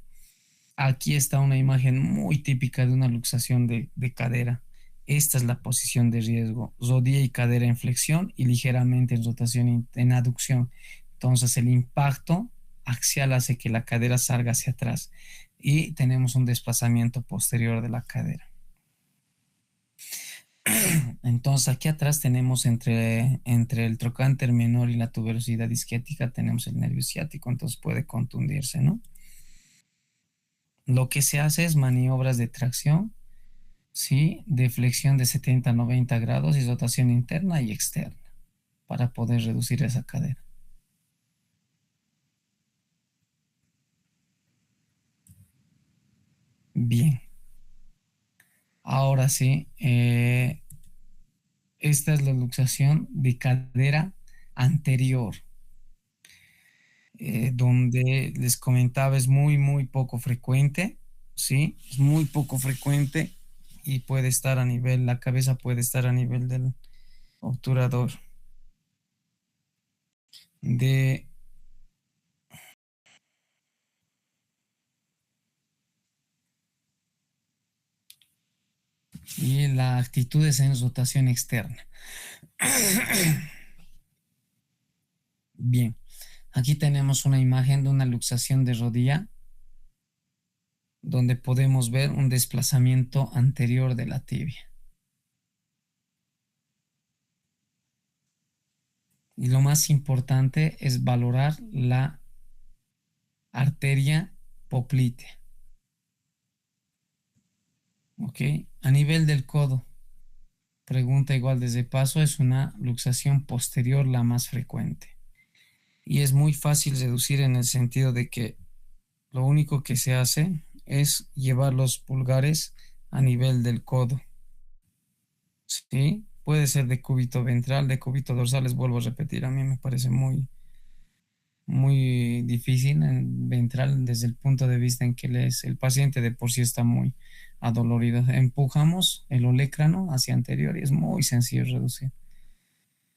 Aquí está una imagen muy típica de una luxación de cadera. Esta es la posición de riesgo. Rodilla y cadera en flexión y ligeramente en rotación, en aducción. Entonces el impacto axial hace que la cadera salga hacia atrás y tenemos un desplazamiento posterior de la cadera. Entonces aquí atrás tenemos entre el trocánter menor y la tuberosidad isquiática tenemos el nervio ciático, entonces puede contundirse, ¿no? Lo que se hace es maniobras de tracción, ¿sí? De flexión de 70 a 90 grados y rotación interna y externa para poder reducir esa cadera. Bien, ahora sí, esta es la luxación de cadera anterior, donde les comentaba es muy poco frecuente, ¿sí? Es muy poco frecuente y puede estar a nivel, la cabeza puede estar a nivel del obturador de y la actitud es en rotación externa. Bien, aquí tenemos una imagen de una luxación de rodilla donde podemos ver un desplazamiento anterior de la tibia. Y lo más importante es valorar la arteria poplitea. ¿Ok? A nivel del codo, pregunta igual desde paso, es una luxación posterior la más frecuente. Y es muy fácil reducir en el sentido de que lo único que se hace es llevar los pulgares a nivel del codo. Sí, puede ser de cúbito ventral, de cúbito dorsal, les vuelvo a repetir, a mí me parece muy difícil en ventral desde el punto de vista en que el paciente de por sí está muy adolorido. Empujamos el olecrano hacia anterior y es muy sencillo reducir.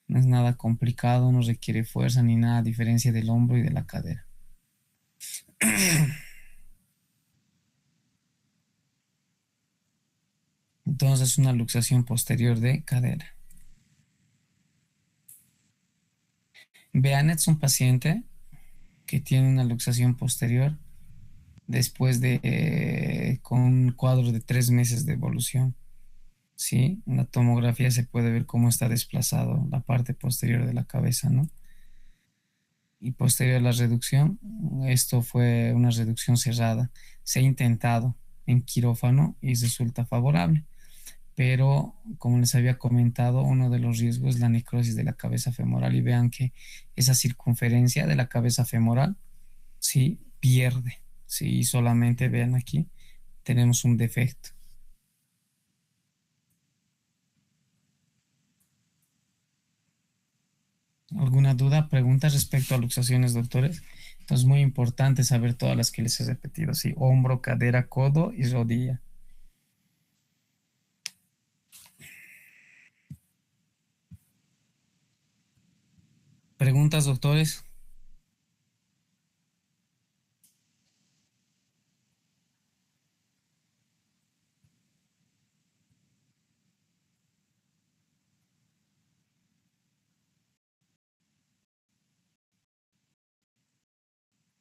No es nada complicado, no requiere fuerza ni nada, a diferencia del hombro y de la cadera. Entonces, una luxación posterior de cadera. Beanet es un paciente que tiene una luxación posterior después de con un cuadro de 3 meses de evolución. Sí, en la tomografía se puede ver cómo está desplazado la parte posterior de la cabeza, ¿no? Y posterior a la reducción, esto fue una reducción cerrada. Se ha intentado en quirófano y resulta favorable, pero como les había comentado, uno de los riesgos es la necrosis de la cabeza femoral y vean que esa circunferencia de la cabeza femoral, sí, pierde. Sí, solamente vean aquí, tenemos un defecto. ¿Alguna duda, pregunta respecto a luxaciones, doctores? Entonces, muy importante saber todas las que les he repetido, sí, hombro, cadera, codo y rodilla. ¿Preguntas, doctores?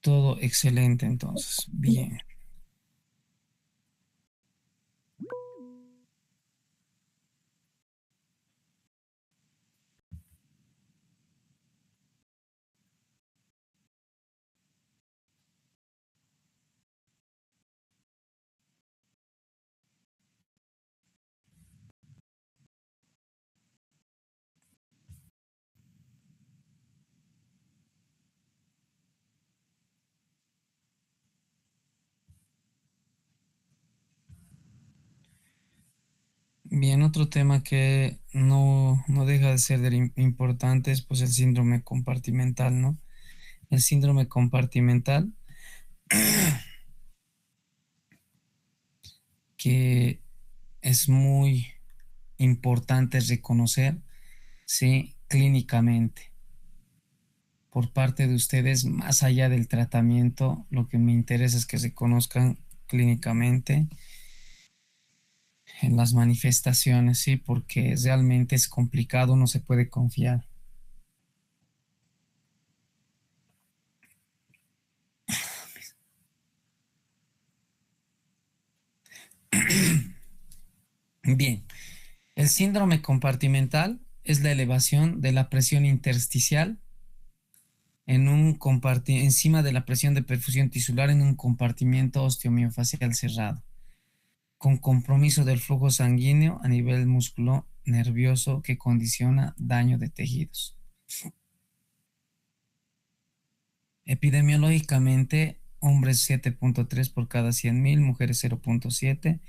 Todo excelente, entonces. Bien. Bien, otro tema que no deja de ser importante es pues el síndrome compartimental, ¿no? El síndrome compartimental que es muy importante reconocer, sí, clínicamente por parte de ustedes, más allá del tratamiento, lo que me interesa es que se conozcan clínicamente en las manifestaciones, sí, porque realmente es complicado, no se puede confiar. Bien, el síndrome compartimental es la elevación de la presión intersticial encima de la presión de perfusión tisular en un compartimiento osteomiofacial cerrado, con compromiso del flujo sanguíneo a nivel músculo nervioso que condiciona daño de tejidos. Epidemiológicamente, hombres 7.3 por cada 100.000, mujeres 0.7.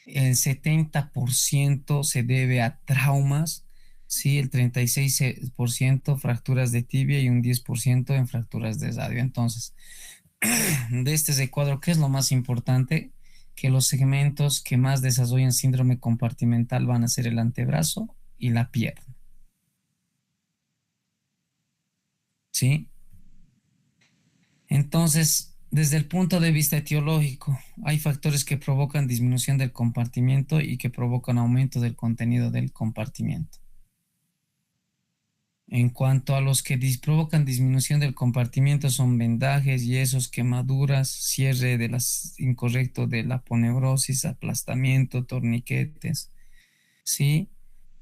El 70% se debe a traumas, sí, el 36% fracturas de tibia y un 10% en fracturas de radio. Entonces, de este recuadro, ¿qué es lo más importante? Que los segmentos que más desarrollan síndrome compartimental van a ser el antebrazo y la pierna, ¿sí? Entonces, desde el punto de vista etiológico, hay factores que provocan disminución del compartimiento y que provocan aumento del contenido del compartimiento. En cuanto a los que provocan disminución del compartimiento son vendajes, yesos, quemaduras, cierre de las incorrecto de la aponeurosis, aplastamiento, torniquetes, ¿sí?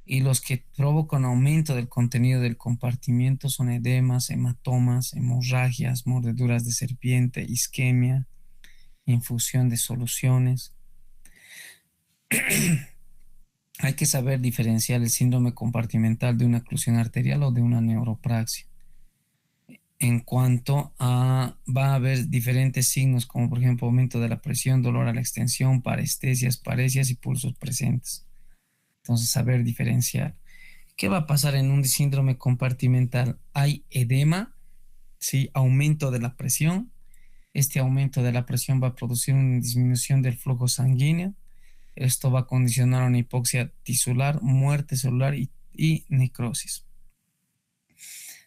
Y los que provocan aumento del contenido del compartimiento son edemas, hematomas, hemorragias, mordeduras de serpiente, isquemia, infusión de soluciones. Hay que saber diferenciar el síndrome compartimental de una oclusión arterial o de una neuropraxia. En cuanto a, va a haber diferentes signos, como por ejemplo aumento de la presión, dolor a la extensión, parestesias, parecias y pulsos presentes. Entonces, saber diferenciar. ¿Qué va a pasar en un síndrome compartimental? Hay edema, ¿sí? Aumento de la presión. Este aumento de la presión va a producir una disminución del flujo sanguíneo. Esto va a condicionar una hipoxia tisular, muerte celular y necrosis.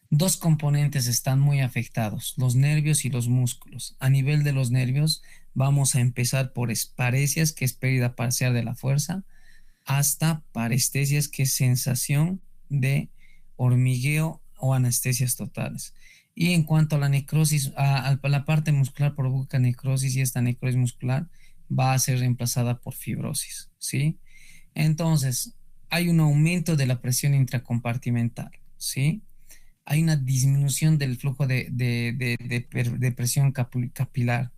Dos componentes están muy afectados, los nervios y los músculos. A nivel de los nervios, vamos a empezar por esparesias, que es pérdida parcial de la fuerza, hasta parestesias, que es sensación de hormigueo o anestesias totales. Y en cuanto a la necrosis, a la parte muscular provoca necrosis y esta necrosis muscular va a ser reemplazada por fibrosis, ¿sí? Entonces, hay un aumento de la presión intracompartimental, ¿sí? Hay una disminución del flujo de presión capilar.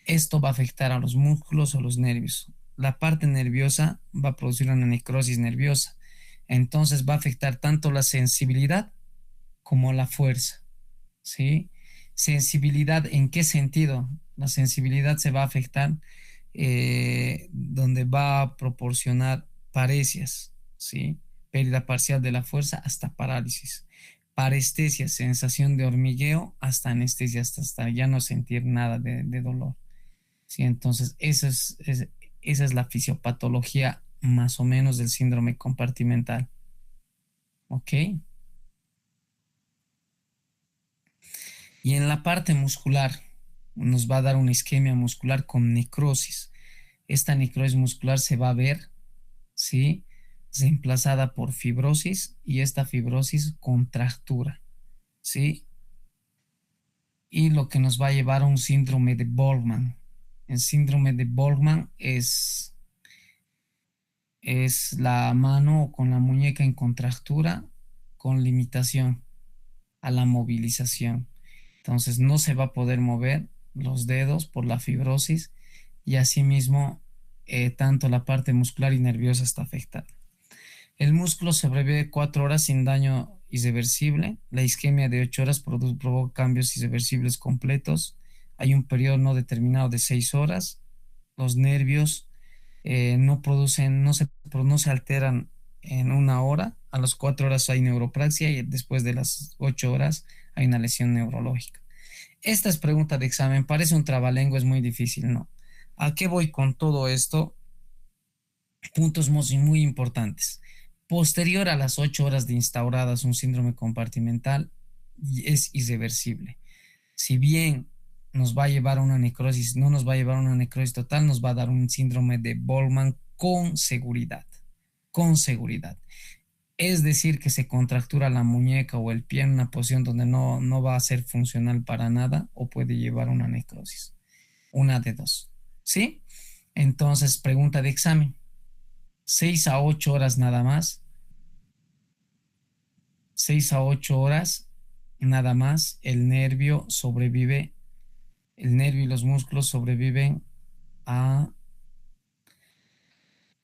Esto va a afectar a los músculos o los nervios. La parte nerviosa va a producir una necrosis nerviosa. Entonces va a afectar tanto la sensibilidad como la fuerza, ¿sí? Sensibilidad, ¿en qué sentido? La sensibilidad se va a afectar donde va a proporcionar parecias, ¿sí? Pérdida parcial de la fuerza hasta parálisis. Parestesia, sensación de hormigueo, hasta anestesia, hasta ya no sentir nada de dolor. Sí, entonces esa es la fisiopatología más o menos del síndrome compartimental. ¿Ok? Y en la parte muscular nos va a dar una isquemia muscular con necrosis. Esta necrosis muscular se va a ver, ¿sí? Reemplazada por fibrosis y esta fibrosis contractura, ¿sí? y lo que nos va a llevar a un síndrome de Borgman. El síndrome de Borgman es la mano con la muñeca en contractura con limitación a la movilización. Entonces no se va a poder mover los dedos por la fibrosis y asimismo tanto la parte muscular y nerviosa está afectada. El músculo sobrevive 4 horas sin daño irreversible. La isquemia de 8 horas provoca cambios irreversibles completos. Hay un periodo no determinado de 6 horas. Los nervios no producen, no se alteran en 1 hora. A las 4 horas hay neuropraxia y después de las 8 horas hay una lesión neurológica. Esta es pregunta de examen. Parece un trabalengua, es muy difícil, ¿no? ¿A qué voy con todo esto? Puntos muy importantes. Posterior a las 8 horas de instauradas un síndrome compartimental es irreversible. Si bien nos va a llevar a una necrosis, no nos va a llevar a una necrosis total, nos va a dar un síndrome de Borgman con seguridad, con seguridad. Es decir, que se contractura la muñeca o el pie en una posición donde no va a ser funcional para nada o puede llevar a una necrosis. Una de dos. ¿Sí? Entonces, pregunta de examen. 6 a 8 horas nada más, 6 a 8 horas nada más, el nervio sobrevive, el nervio y los músculos sobreviven a,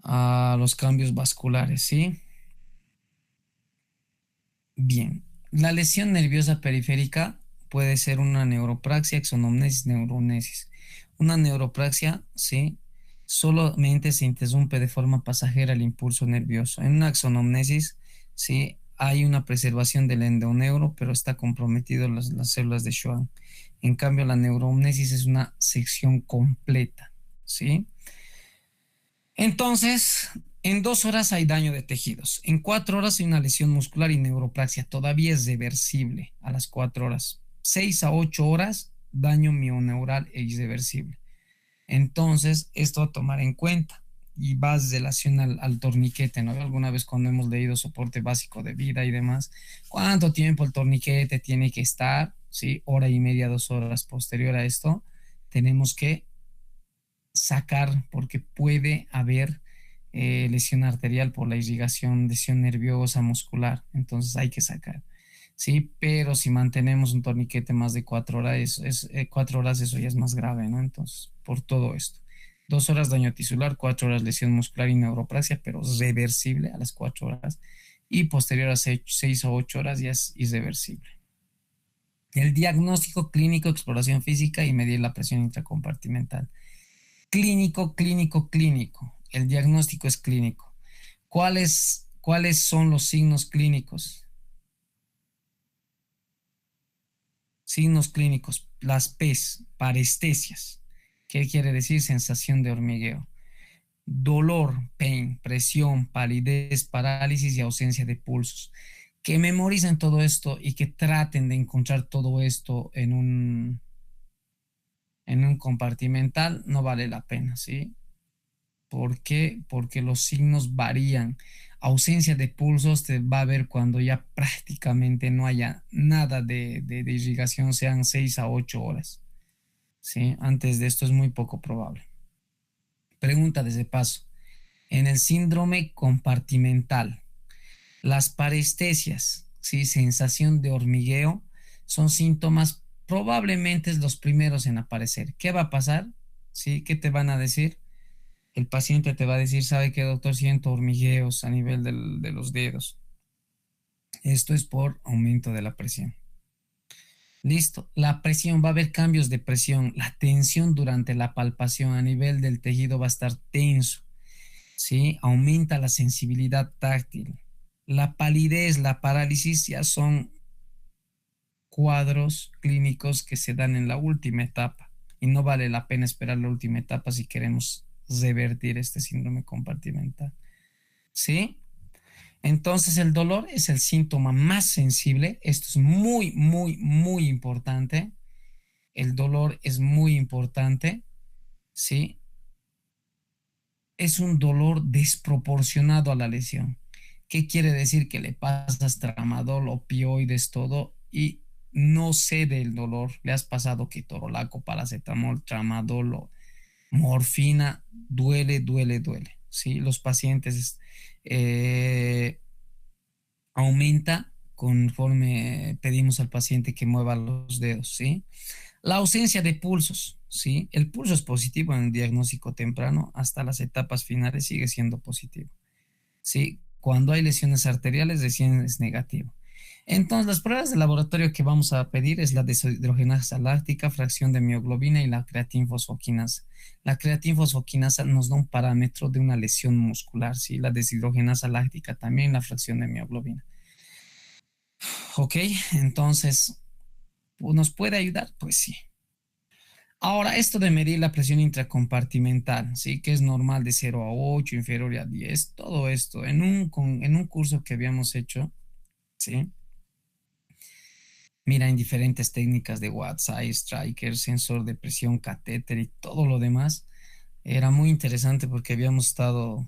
a los cambios vasculares, ¿sí? Bien, la lesión nerviosa periférica puede ser una neuropraxia, exonomnesis, neuronesis. Una neuropraxia, ¿sí? Solamente se interrumpe de forma pasajera el impulso nervioso. En una exonomnesis, ¿sí? Hay una preservación del endoneuro, pero está comprometido las células de Schwann. En cambio, la neuromnesis es una sección completa, ¿sí? Entonces, en 2 horas hay daño de tejidos. En 4 horas hay una lesión muscular y neuroplasia. Todavía es reversible a las 4 horas. 6 a 8 horas, daño mioneural e irreversible. Entonces, esto a tomar en cuenta. Y va de relación al torniquete, ¿no? Alguna vez cuando hemos leído soporte básico de vida y demás, ¿cuánto tiempo el torniquete tiene que estar? ¿Sí? 1 hora y media, 2 horas posterior a esto, tenemos que sacar porque puede haber lesión arterial por la irrigación, lesión nerviosa, muscular, entonces hay que sacar. Sí, pero si mantenemos un torniquete más de 4 horas, 4 horas, eso ya es más grave, ¿no? Entonces, por todo esto. 2 horas daño tisular, 4 horas lesión muscular y neuroplasia, pero reversible a las 4 horas. Y posterior a 6 o 8 horas ya es irreversible. El diagnóstico clínico, exploración física y medir la presión intracompartimental. Clínico, clínico, clínico. El diagnóstico es clínico. ¿Cuáles son los signos clínicos? Signos clínicos, las PES, parestesias. ¿Qué quiere decir? Sensación de hormigueo. Dolor, pain, presión, palidez, parálisis y ausencia de pulsos. Que memoricen todo esto y que traten de encontrar todo esto en un compartimental, no vale la pena, ¿sí? ¿Por qué? Porque los signos varían. Ausencia de pulsos te va a ver cuando ya prácticamente no haya nada de irrigación, sean 6 a 8 horas. ¿Sí? Antes de esto es muy poco probable. Pregunta desde paso. En el síndrome compartimental, las parestesias, ¿sí? Sensación de hormigueo, son síntomas probablemente los primeros en aparecer. ¿Qué va a pasar? ¿Sí? ¿Qué te van a decir? El paciente te va a decir, ¿sabe qué, doctor? Siento hormigueos a nivel de los dedos. Esto es por aumento de la presión. Listo. La presión, va a haber cambios de presión. La tensión durante la palpación a nivel del tejido va a estar tenso. ¿Sí? Aumenta la sensibilidad táctil. La palidez, la parálisis ya son cuadros clínicos que se dan en la última etapa y no vale la pena esperar la última etapa si queremos revertir este síndrome compartimental. ¿Sí? Entonces el dolor es el síntoma más sensible. Esto es muy, muy, muy importante. El dolor es muy importante. ¿Sí? Es un dolor desproporcionado a la lesión. ¿Qué quiere decir? Que le pasas tramadol, opioides, todo y no cede el dolor, le has pasado ketorolaco, paracetamol, tramadol, o morfina, duele, duele, duele, ¿sí? Los pacientes eh, aumenta conforme pedimos al paciente que mueva los dedos, ¿sí? La ausencia de pulsos, ¿sí? El pulso es positivo en el diagnóstico temprano, hasta las etapas finales sigue siendo positivo, ¿sí? Cuando hay lesiones arteriales recién es negativo. Entonces, las pruebas de laboratorio que vamos a pedir es la deshidrogenasa láctica, fracción de mioglobina y la creatinfosfoquinasa. La creatinfosfoquinasa nos da un parámetro de una lesión muscular, ¿sí? La deshidrogenasa láctica también, la fracción de mioglobina. Ok, entonces, ¿nos puede ayudar? Pues sí. Ahora, esto de medir la presión intracompartimental, ¿sí? Que es normal de 0 a 8, inferior a 10, todo esto, en un curso que habíamos hecho, ¿sí? Mira, en diferentes técnicas de WhatsApp, Striker, sensor de presión, catéter y todo lo demás, era muy interesante porque habíamos estado,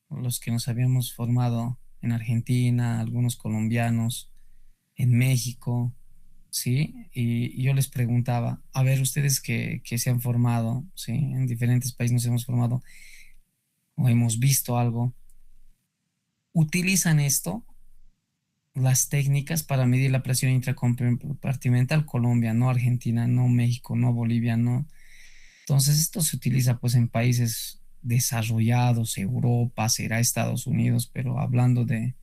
los que nos habíamos formado en Argentina, algunos colombianos, en México, ¿sí? Y yo les preguntaba, a ver, ustedes que se han formado, ¿sí? En diferentes países nos hemos formado o hemos visto algo, ¿utilizan esto, las técnicas para medir la presión intracompartimental? Colombia, no Argentina, no México, no Bolivia, no. Entonces, esto se utiliza pues en países desarrollados, Europa, será Estados Unidos, pero hablando de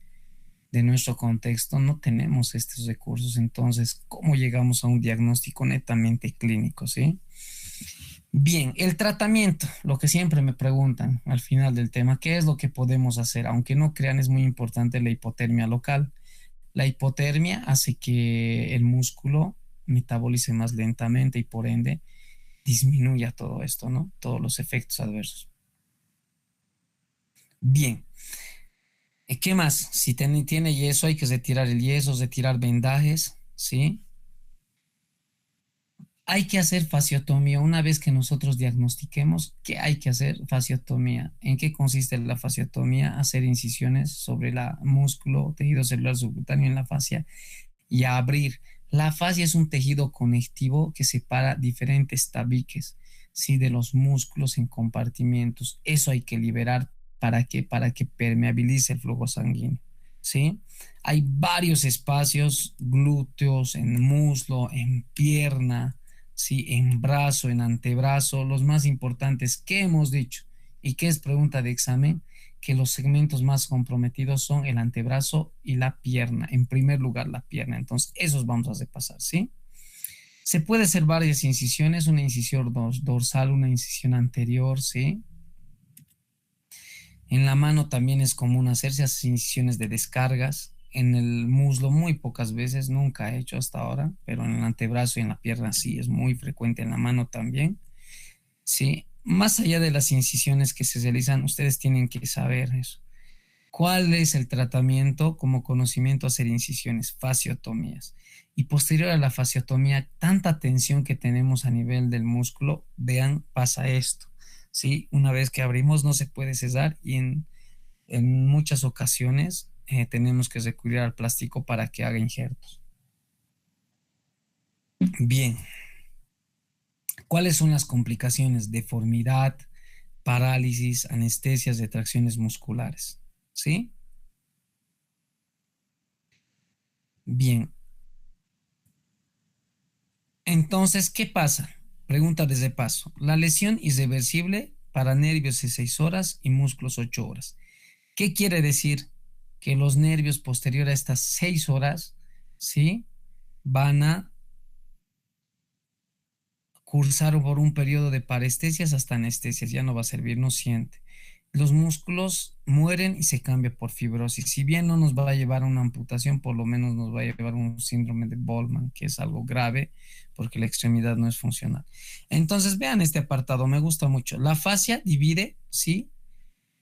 nuestro contexto, no tenemos estos recursos. Entonces, ¿cómo llegamos a un diagnóstico netamente clínico, sí? Bien, el tratamiento, lo que siempre me preguntan al final del tema, ¿qué es lo que podemos hacer? Aunque no crean, es muy importante la hipotermia local. La hipotermia hace que el músculo metabolice más lentamente y por ende disminuya todo esto, ¿no? Todos los efectos adversos. Bien, ¿qué más? Si tiene yeso, hay que retirar el yeso, retirar vendajes, ¿sí? Hay que hacer fasciotomía. Una vez que nosotros diagnostiquemos, ¿qué hay que hacer? Fasciotomía. ¿En qué consiste la fasciotomía? Hacer incisiones sobre el músculo, tejido celular subcutáneo en la fascia y abrir. La fascia es un tejido conectivo que separa diferentes tabiques, ¿sí? De los músculos en compartimientos. Eso hay que liberar. ¿Para qué? Para que permeabilice el flujo sanguíneo, ¿sí? Hay varios espacios, glúteos, en muslo, en pierna, ¿sí? En brazo, en antebrazo. Los más importantes, ¿qué hemos dicho? ¿Y qué es pregunta de examen? Que los segmentos más comprometidos son el antebrazo y la pierna. En primer lugar, la pierna. Entonces, esos vamos a repasar, ¿sí? Se puede hacer varias incisiones, una incisión dorsal, una incisión anterior, ¿sí? En la mano también es común hacerse esas incisiones de descargas. En el muslo muy pocas veces, nunca he hecho hasta ahora, pero en el antebrazo y en la pierna sí es muy frecuente, en la mano también. Sí, más allá de las incisiones que se realizan, ustedes tienen que saber eso. ¿Cuál es el tratamiento? Como conocimiento, hacer incisiones, fasciotomías. Y posterior a la fasciotomía, tanta tensión que tenemos a nivel del músculo, vean, pasa esto. ¿Sí? Una vez que abrimos no se puede cesar y en muchas ocasiones tenemos que recurrir al plástico para que haga injertos. Bien, ¿cuáles son las complicaciones? Deformidad, parálisis, anestesias, retracciones musculares. ¿Sí? Bien, entonces, ¿qué pasa? Pregunta desde paso. La lesión irreversible para nervios es 6 horas y músculos 8 horas. ¿Qué quiere decir? Que los nervios posterior a estas 6 horas, ¿sí? Van a cursar por un periodo de parestesias hasta anestesias, ya no va a servir, no siente. Los músculos mueren y se cambia por fibrosis. Si bien no nos va a llevar a una amputación, por lo menos nos va a llevar a un síndrome de Bollman, que es algo grave porque la extremidad no es funcional. Entonces, vean este apartado, me gusta mucho. La fascia divide, ¿sí?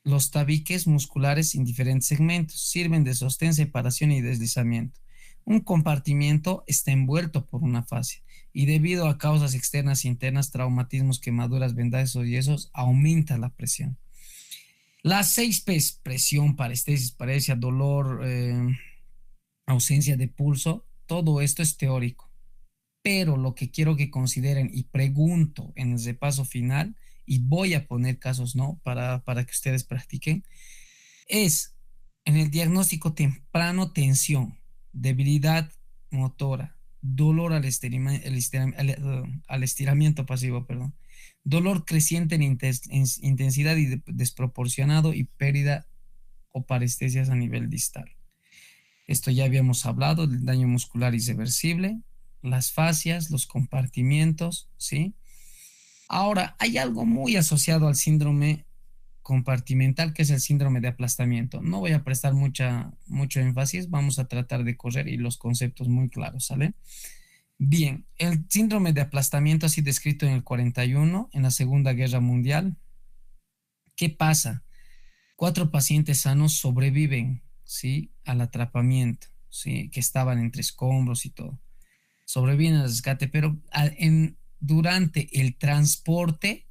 Los tabiques musculares en diferentes segmentos, sirven de sostén, separación y deslizamiento. Un compartimiento está envuelto por una fascia y debido a causas externas e internas, traumatismos, quemaduras, vendajes o yesos, aumenta la presión. Las 6 P's, presión, parestesis, paresia, dolor, ausencia de pulso, todo esto es teórico, pero lo que quiero que consideren y pregunto en el repaso final, y voy a poner casos, ¿no? Para que ustedes practiquen, es en el diagnóstico temprano tensión, debilidad motora, dolor al estiramiento pasivo, perdón, dolor creciente en intensidad y desproporcionado y pérdida o parestesias a nivel distal. Esto ya habíamos hablado del daño muscular irreversible, las fascias, los compartimientos, ¿sí? Ahora, hay algo muy asociado al síndrome compartimental, que es el síndrome de aplastamiento. No voy a prestar mucho énfasis, vamos a tratar de correr y los conceptos muy claros, ¿sale? Bien, el síndrome de aplastamiento ha sido descrito en el 41, en la Segunda Guerra Mundial. ¿Qué pasa? 4 pacientes sanos sobreviven, ¿sí? Al atrapamiento, ¿sí? Que estaban entre escombros y todo. Sobreviven al rescate, pero durante el transporte,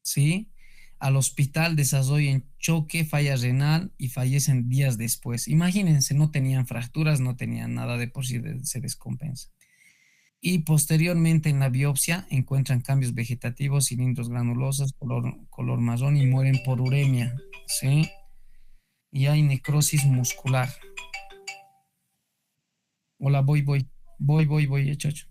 ¿sí? Al hospital desarrollan choque, falla renal y fallecen días después. Imagínense, no tenían fracturas, no tenían nada, de por sí se descompensa. Y posteriormente en la biopsia encuentran cambios vegetativos, cilindros granulosos, color marrón y mueren por uremia, ¿sí? Y hay necrosis muscular. Hola, voy, chocho.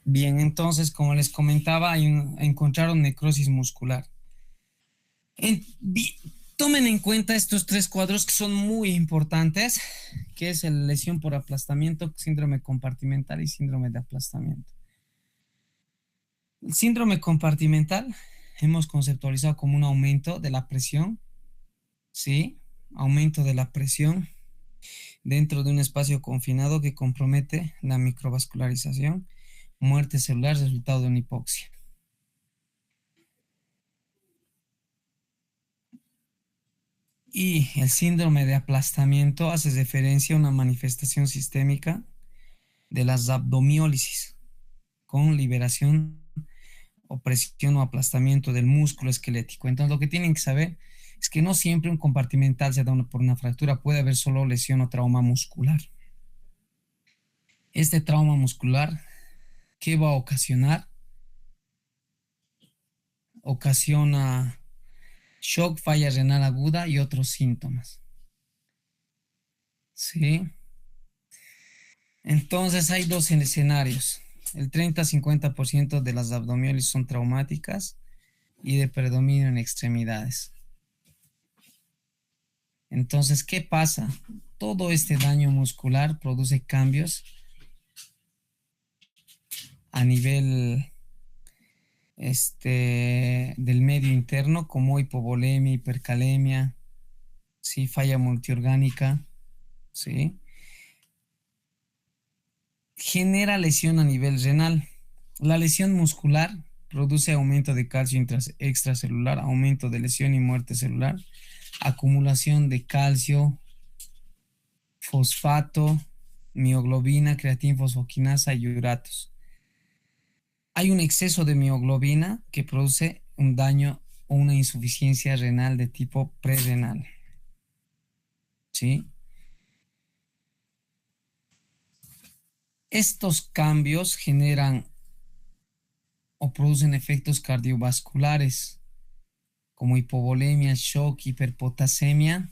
Bien, entonces, como les comentaba, encontraron necrosis muscular. En- vi- Tomen en cuenta estos 3 cuadros que son muy importantes, que es la lesión por aplastamiento, síndrome compartimental y síndrome de aplastamiento. El síndrome compartimental hemos conceptualizado como un aumento de la presión, ¿sí? Aumento de la presión dentro de un espacio confinado que compromete la microvascularización, muerte celular, resultado de una hipoxia. Y el síndrome de aplastamiento hace referencia a una manifestación sistémica de las abdomiólisis con liberación o presión o aplastamiento del músculo esquelético. Entonces, lo que tienen que saber es que no siempre un compartimental se da por una fractura, puede haber solo lesión o trauma muscular. Este trauma muscular, ¿qué va a ocasionar? Ocasiona shock, falla renal aguda y otros síntomas. ¿Sí? Entonces hay dos escenarios. El 30-50% de las abdominales son traumáticas y de predominio en extremidades. Entonces, ¿qué pasa? Todo este daño muscular produce cambios a nivel del medio interno, como hipovolemia, hipercalemia, ¿sí? Falla multiorgánica, ¿sí? Genera lesión a nivel renal. La lesión muscular produce aumento de calcio extracelular, aumento de lesión y muerte celular, acumulación de calcio, fosfato, mioglobina, creatina fosfoquinasa y uratos. Hay un exceso de mioglobina que produce un daño o una insuficiencia renal de tipo prerrenal. ¿Sí? Estos cambios generan o producen efectos cardiovasculares como hipovolemia, shock, hiperpotasemia,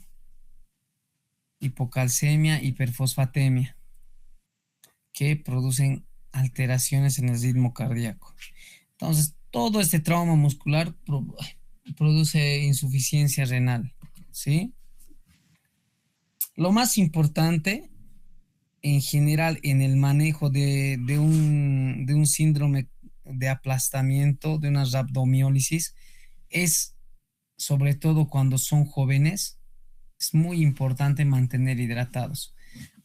hipocalcemia, hiperfosfatemia, que producen alteraciones en el ritmo cardíaco. Entonces, todo este trauma muscular produce insuficiencia renal, ¿sí? Lo más importante en general en el manejo de un síndrome de aplastamiento, de una rhabdomiólisis, es sobre todo cuando son jóvenes, es muy importante mantener hidratados.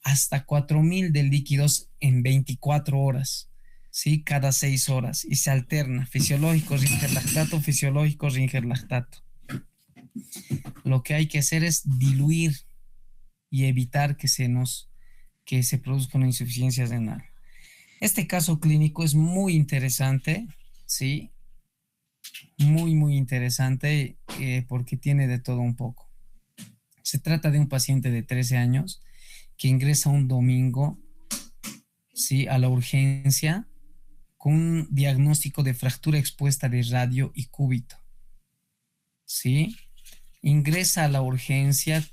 Hasta 4.000 de líquidos en 24 horas, ¿sí? Cada 6 horas. Y se alterna fisiológico, ringer lactato, fisiológico, ringer lactato. Lo que hay que hacer es diluir y evitar que se produzca una insuficiencia renal. Este caso clínico es muy interesante, ¿sí? Muy, muy interesante porque tiene de todo un poco. Se trata de un paciente de 13 años que ingresa un domingo, ¿sí? A la urgencia con un diagnóstico de fractura expuesta de radio y cúbito, ¿sí? Ingresa a la urgencia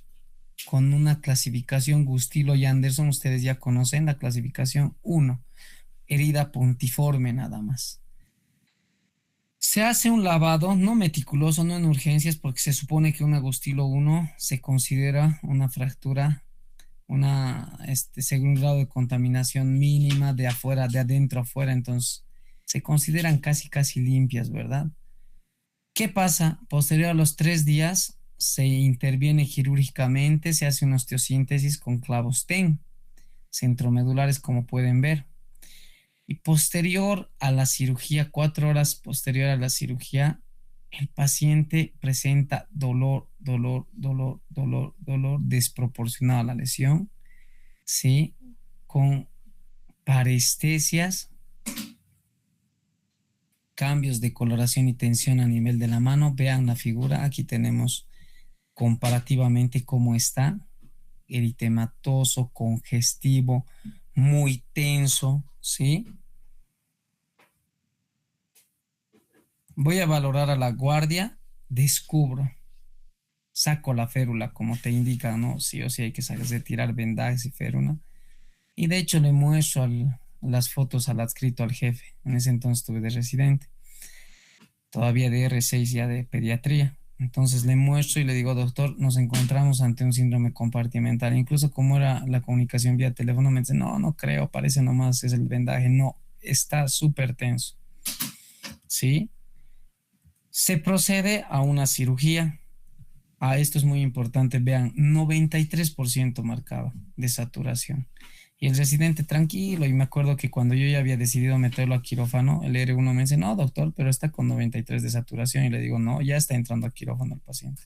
con una clasificación Gustilo y Anderson, ustedes ya conocen la clasificación 1, herida puntiforme nada más. Se hace un lavado, no meticuloso, no en urgencias, porque se supone que un Agustilo 1 se considera una fractura, según grado de contaminación mínima de afuera, de adentro a afuera, entonces se consideran casi, casi limpias, ¿verdad? ¿Qué pasa? Posterior a los 3 días se interviene quirúrgicamente, se hace una osteosíntesis con clavos TEN, centromedulares como pueden ver. Y posterior a la cirugía, 4 horas posterior a la cirugía, el paciente presenta dolor, dolor, dolor, dolor, dolor desproporcionado a la lesión, ¿sí? Con parestesias, cambios de coloración y tensión a nivel de la mano. Vean la figura, aquí tenemos comparativamente cómo está, eritematoso, congestivo, muy tenso, ¿sí? Voy a valorar a la guardia, descubro, saco la férula como te indica, ¿no? Sí o sí hay que retirar vendajes y férula. Y de hecho le muestro las fotos al adscrito al jefe. En ese entonces estuve de residente, todavía de R6 ya de pediatría. Entonces le muestro y le digo, doctor, nos encontramos ante un síndrome compartimental. Incluso como era la comunicación vía teléfono, me dice, no, no creo, parece nomás es el vendaje. No, está súper tenso. ¿Sí? Se procede a una cirugía. Esto es muy importante, vean, 93% marcaba de saturación. Y el residente tranquilo, y me acuerdo que cuando yo ya había decidido meterlo a quirófano, el R1 me dice, no, doctor, pero está con 93 de saturación. Y le digo, no, ya está entrando a quirófano el paciente.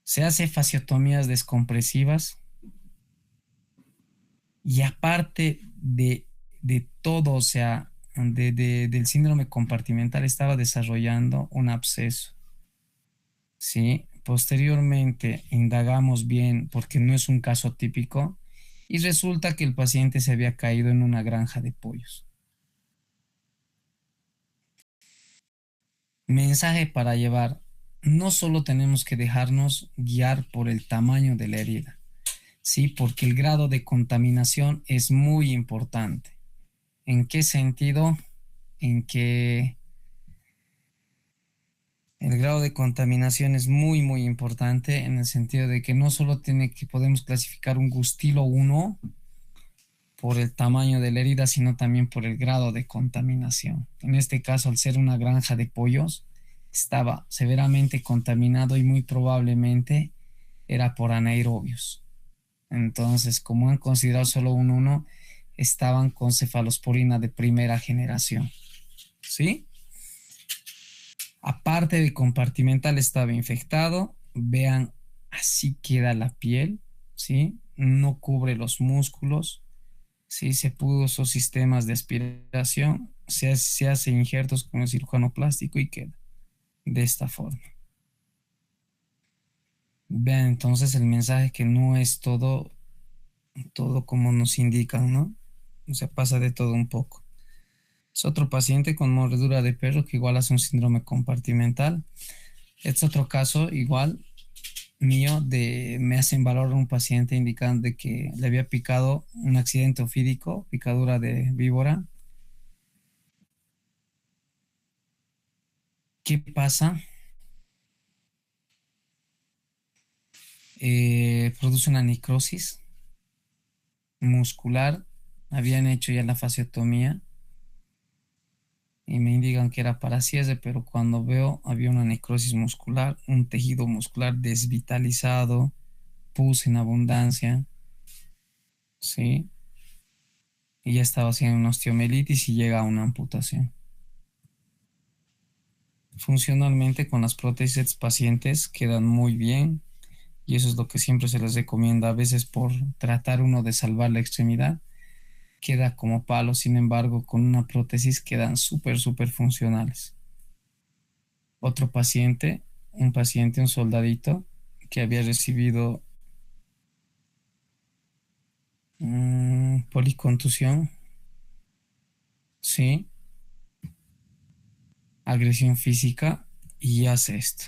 Se hace fasciotomías descompresivas y aparte de todo, o sea, del síndrome compartimental, estaba desarrollando un absceso. ¿Sí? Posteriormente indagamos bien porque no es un caso típico y resulta que el paciente se había caído en una granja de pollos. Mensaje para llevar. No solo tenemos que dejarnos guiar por el tamaño de la herida, ¿sí? Porque el grado de contaminación es muy importante. ¿En qué sentido? En que el grado de contaminación es muy, muy importante en el sentido de que no solo podemos clasificar un Gustilo 1 por el tamaño de la herida, sino también por el grado de contaminación. En este caso, al ser una granja de pollos, estaba severamente contaminado y muy probablemente era por anaerobios. Entonces, como han considerado solo un 1, estaban con cefalosporina de primera generación. ¿Sí? Aparte de compartimental, estaba infectado. Vean, así queda la piel, ¿sí? No cubre los músculos. Sí, se puso sistemas de aspiración, se hace injertos con el cirujano plástico y queda de esta forma. Vean entonces el mensaje que no es todo como nos indican, ¿no? O sea, pasa de todo un poco. Es otro paciente con mordedura de perro que igual hace un síndrome compartimental. Es otro caso igual mío de me hacen valorar un paciente indicando de que le había picado un accidente ofídico, picadura de víbora. ¿Qué pasa? Produce una necrosis muscular. Habían hecho ya la fasciotomía y me indican que era parasiese, pero cuando veo había una necrosis muscular, un tejido muscular desvitalizado, pus en abundancia, ¿sí? Y ya estaba haciendo una osteomielitis y llega a una amputación. Funcionalmente con las prótesis pacientes quedan muy bien y eso es lo que siempre se les recomienda. A veces por tratar uno de salvar la extremidad queda como palo, sin embargo con una prótesis quedan súper, súper funcionales. Otro paciente, un soldadito que había recibido policontusión, sí, agresión física y hace esto.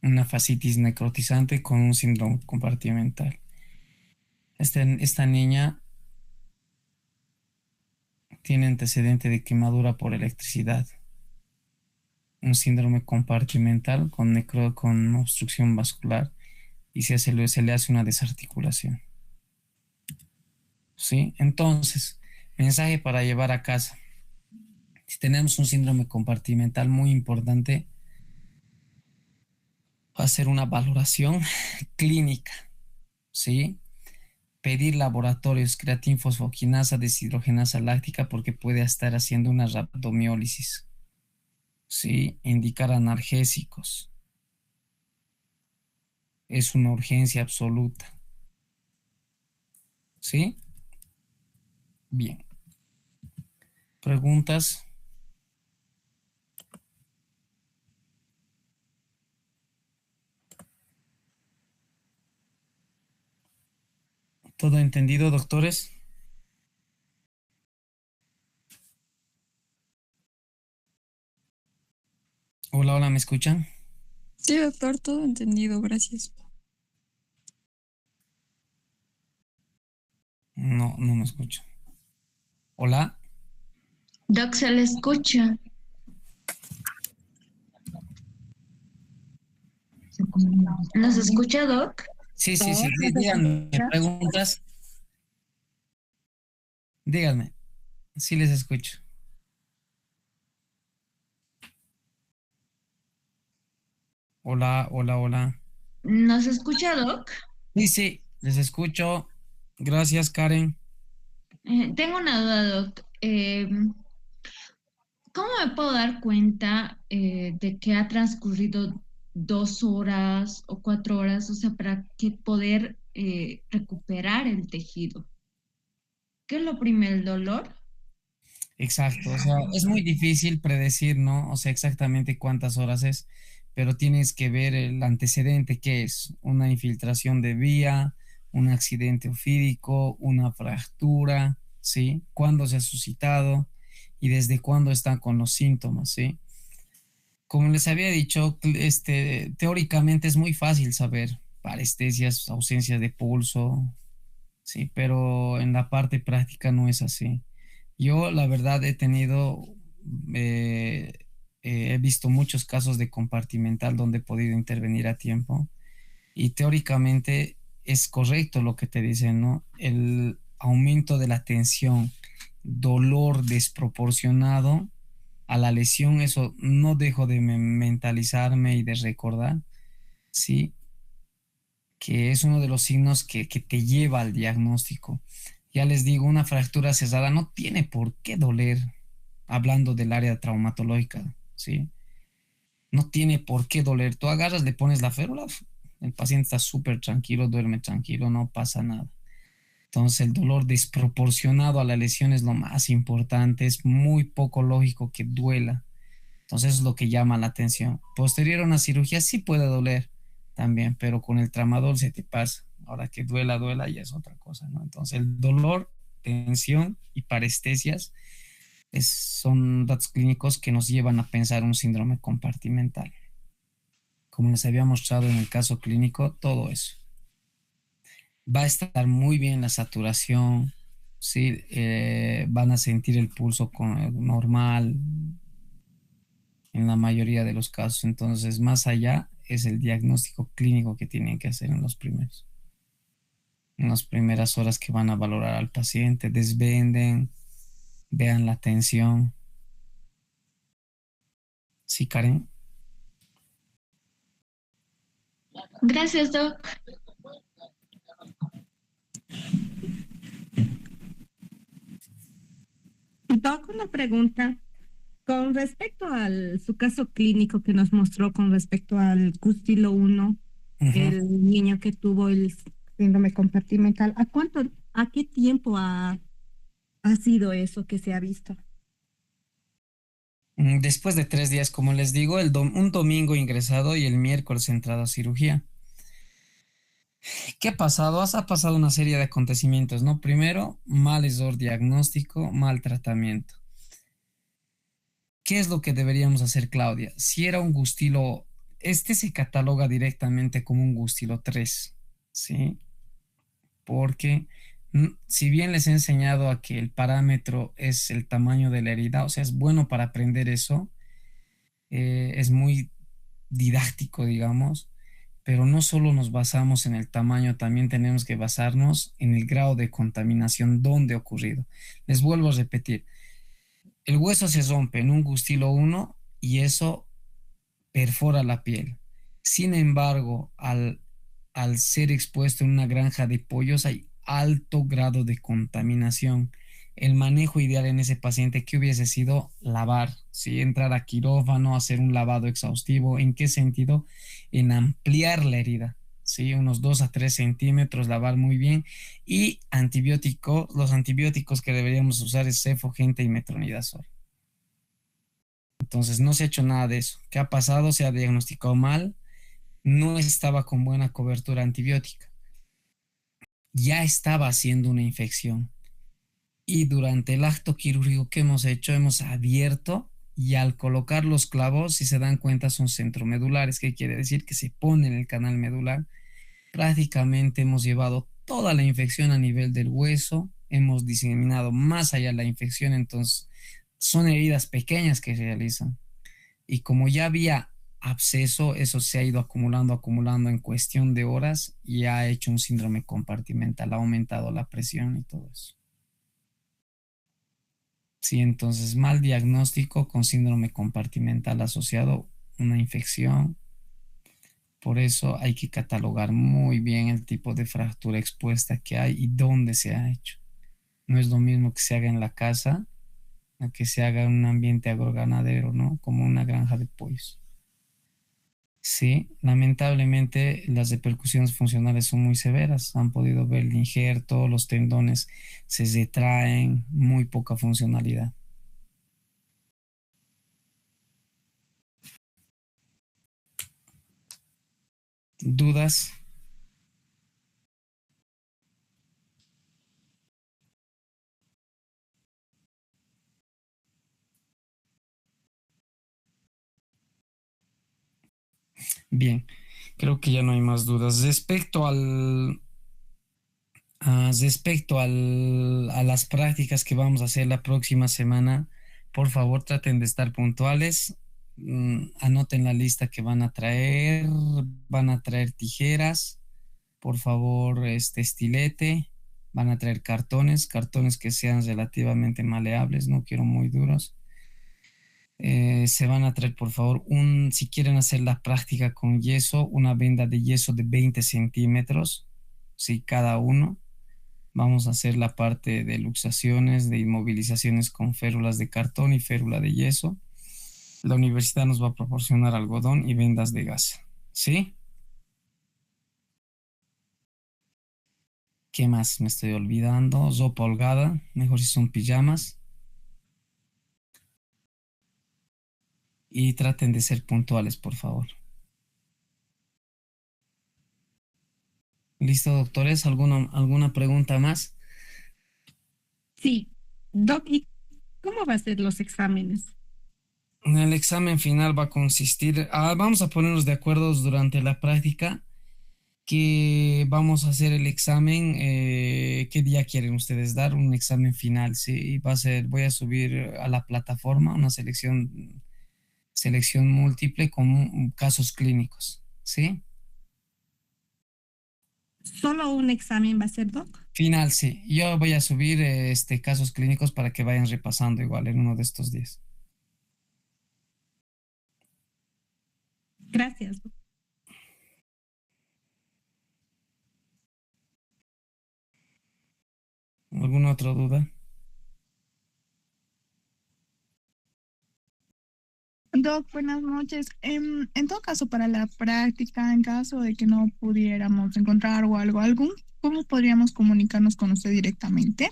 Una fascitis necrotizante con un síndrome compartimental. Esta niña tiene antecedente de quemadura por electricidad, un síndrome compartimental con obstrucción vascular y se le hace una desarticulación. ¿Sí? Entonces, mensaje para llevar a casa. Si tenemos un síndrome compartimental muy importante, va a ser una valoración clínica, ¿sí? Pedir laboratorios creatinfosfoquinasa, deshidrogenasa láctica, porque puede estar haciendo una rhabdomiólisis, ¿sí? Indicar analgésicos. Es una urgencia absoluta, ¿sí? Bien. ¿Preguntas? ¿Todo entendido, doctores? Hola, hola, ¿me escuchan? Sí, doctor, todo entendido, gracias. No, no me escucho. Hola. Doc, se le escucha. ¿Nos escucha, Doc? Sí, sí, sí. Doc, ¿nos Díganme escucha? preguntas. Díganme. Sí les escucho. Hola, hola, hola. ¿Nos escucha, Doc? Sí, sí, les escucho. Gracias, Karen. Tengo una duda, Doc. ¿Cómo me puedo dar cuenta de que ha transcurrido 2 horas o 4 horas, o sea, para que poder recuperar el tejido? ¿Qué es lo primero, el dolor? Exacto. O sea, es muy difícil predecir, ¿no? O sea, exactamente cuántas horas es, pero tienes que ver el antecedente, que es una infiltración de vía, un accidente ofídico, una fractura, ¿sí? ¿Cuándo se ha suscitado y desde cuándo están con los síntomas, ¿sí? Como les había dicho, teóricamente es muy fácil saber parestesias, ausencia de pulso, sí, pero en la parte práctica no es así. Yo, la verdad, eh, he visto muchos casos de compartimental donde he podido intervenir a tiempo y teóricamente es correcto lo que te dicen, ¿no? El aumento de la tensión, dolor desproporcionado a la lesión, eso no dejo de mentalizarme y de recordar, ¿sí? Que es uno de los signos que te lleva al diagnóstico. Ya les digo, una fractura cerrada no tiene por qué doler, hablando del área traumatológica, ¿sí? No tiene por qué doler. Tú agarras, le pones la férula, el paciente está súper tranquilo, duerme tranquilo, no pasa nada. Entonces el dolor desproporcionado a la lesión es lo más importante, es muy poco lógico que duela. Entonces es lo que llama la atención. Posterior a una cirugía sí puede doler también, pero con el tramadol se te pasa. Ahora que duela, duela ya es otra cosa, ¿no? Entonces el dolor tensión y parestesias son datos clínicos que nos llevan a pensar un síndrome compartimental. Como les había mostrado en el caso clínico, todo eso. Va a estar muy bien la saturación, ¿sí? Van a sentir el pulso normal en la mayoría de los casos. Entonces, más allá es el diagnóstico clínico que tienen que hacer en las primeras horas que van a valorar al paciente, desvenden, vean la tensión. ¿Sí, Karen? Gracias, Doc. Doc, una pregunta. Con respecto al su caso clínico que nos mostró con respecto al Custilo 1, Ujú. el niño que tuvo el síndrome compartimental, a qué tiempo ha sido eso que se ha visto? Después de 3 días, como les digo, un domingo ingresado y el miércoles entrado a cirugía. ¿Qué ha pasado? Ha pasado una serie de acontecimientos, ¿no? Primero, mal error diagnóstico, mal tratamiento. ¿Qué es lo que deberíamos hacer, Claudia? Si era un Gustilo, este se cataloga directamente como un Gustilo 3, ¿sí? Porque si bien les he enseñado a que el parámetro es el tamaño de la herida, o sea, es bueno para aprender eso, es muy didáctico, digamos, pero no solo nos basamos en el tamaño, también tenemos que basarnos en el grado de contaminación donde ha ocurrido. Les vuelvo a repetir, el hueso se rompe en un Gustilo 1 y eso perfora la piel. Sin embargo, al ser expuesto en una granja de pollos hay alto grado de contaminación. El manejo ideal en ese paciente que hubiese sido lavar, ¿sí? Entrar a quirófano, hacer un lavado exhaustivo. ¿En qué sentido? En ampliar la herida, ¿sí? Unos 2 a 3 centímetros, lavar muy bien. Y los antibióticos que deberíamos usar es cefogente y metronidazol. Entonces no se ha hecho nada de eso. ¿Qué ha pasado? Se ha diagnosticado mal, no estaba con buena cobertura antibiótica, ya estaba haciendo una infección. Y durante el acto quirúrgico que hemos hecho, hemos abierto y al colocar los clavos, si se dan cuenta, son centromedulares, que quiere decir que se pone en el canal medular. Prácticamente hemos llevado toda la infección a nivel del hueso, hemos diseminado más allá la infección, entonces son heridas pequeñas que se realizan. Y como ya había absceso, eso se ha ido acumulando, acumulando en cuestión de horas y ha hecho un síndrome compartimental, ha aumentado la presión y todo eso. Sí, entonces mal diagnóstico con síndrome compartimental asociado a una infección. Por eso hay que catalogar muy bien el tipo de fractura expuesta que hay y dónde se ha hecho. No es lo mismo que se haga en la casa a que se haga en un ambiente agroganadero, ¿no? Como una granja de pollos. Sí, lamentablemente las repercusiones funcionales son muy severas. Han podido ver el injerto, los tendones se retraen, muy poca funcionalidad. ¿Dudas? Bien, creo que ya no hay más dudas. A las prácticas que vamos a hacer la próxima semana, por favor traten de estar puntuales. Anoten la lista que van a traer tijeras, por favor, este estilete, van a traer cartones que sean relativamente maleables, no quiero muy duros. Se van a traer, por favor, si quieren hacer la práctica con yeso, una venda de yeso de 20 centímetros, sí, cada uno. Vamos a hacer la parte de luxaciones, de inmovilizaciones con férulas de cartón y férula de yeso. La universidad nos va a proporcionar algodón y vendas de gasa, ¿sí? ¿Qué más me estoy olvidando? Ropa holgada, mejor si son pijamas. Y traten de ser puntuales, por favor. ¿Listo, doctores? ¿Alguna pregunta más? Sí, Doc, ¿y cómo va a ser los exámenes? El examen final va a consistir, vamos a ponernos de acuerdo durante la práctica que vamos a hacer el examen, ¿qué día quieren ustedes dar? Un examen final, sí, y va a ser, voy a subir a la plataforma una selección múltiple con casos clínicos, ¿sí? ¿Solo un examen va a ser, Doc? Final, sí. Yo voy a subir casos clínicos para que vayan repasando igual en uno de estos días. Gracias, Doc. ¿Alguna otra duda? Doc, buenas noches. En todo caso, para la práctica, en caso de que no pudiéramos encontrar o algo, ¿cómo podríamos comunicarnos con usted directamente?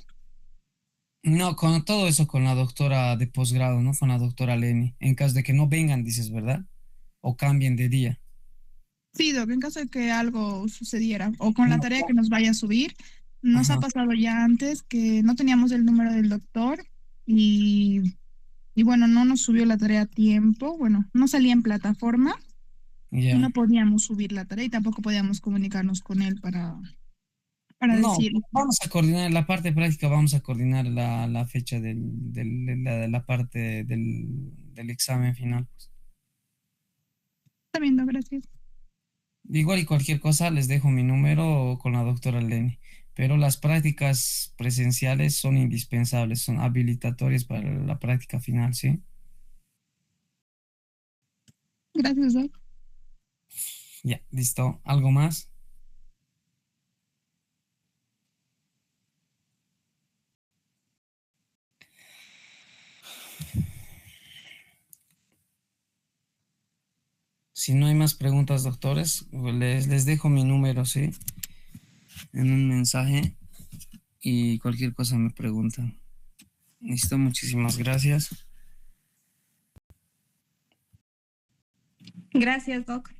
No, con todo eso con la doctora de posgrado, ¿no? Con la doctora Leni. En caso de que no vengan, dices, ¿verdad? O cambien de día. Sí, Doc, en caso de que algo sucediera o con la No, tarea que nos vaya a subir, nos ha ajá, pasado ya antes que no teníamos el número del doctor y, y bueno, no nos subió la tarea a tiempo, bueno, no salía en plataforma y ya. no podíamos subir la tarea y tampoco podíamos comunicarnos con él para No, decir. vamos a coordinar la parte práctica, vamos a coordinar la fecha de la parte del examen final, pues. Está bien, Doc, gracias. Igual y cualquier cosa les dejo mi número con la doctora Leni, pero las prácticas presenciales son indispensables, son habilitatorias para la práctica final, ¿sí? Gracias, Doc. Ya, listo. ¿Algo más? Si no hay más preguntas, doctores, les dejo mi número, ¿sí? En un mensaje y cualquier cosa me preguntan. Listo, muchísimas gracias. Gracias, Doc.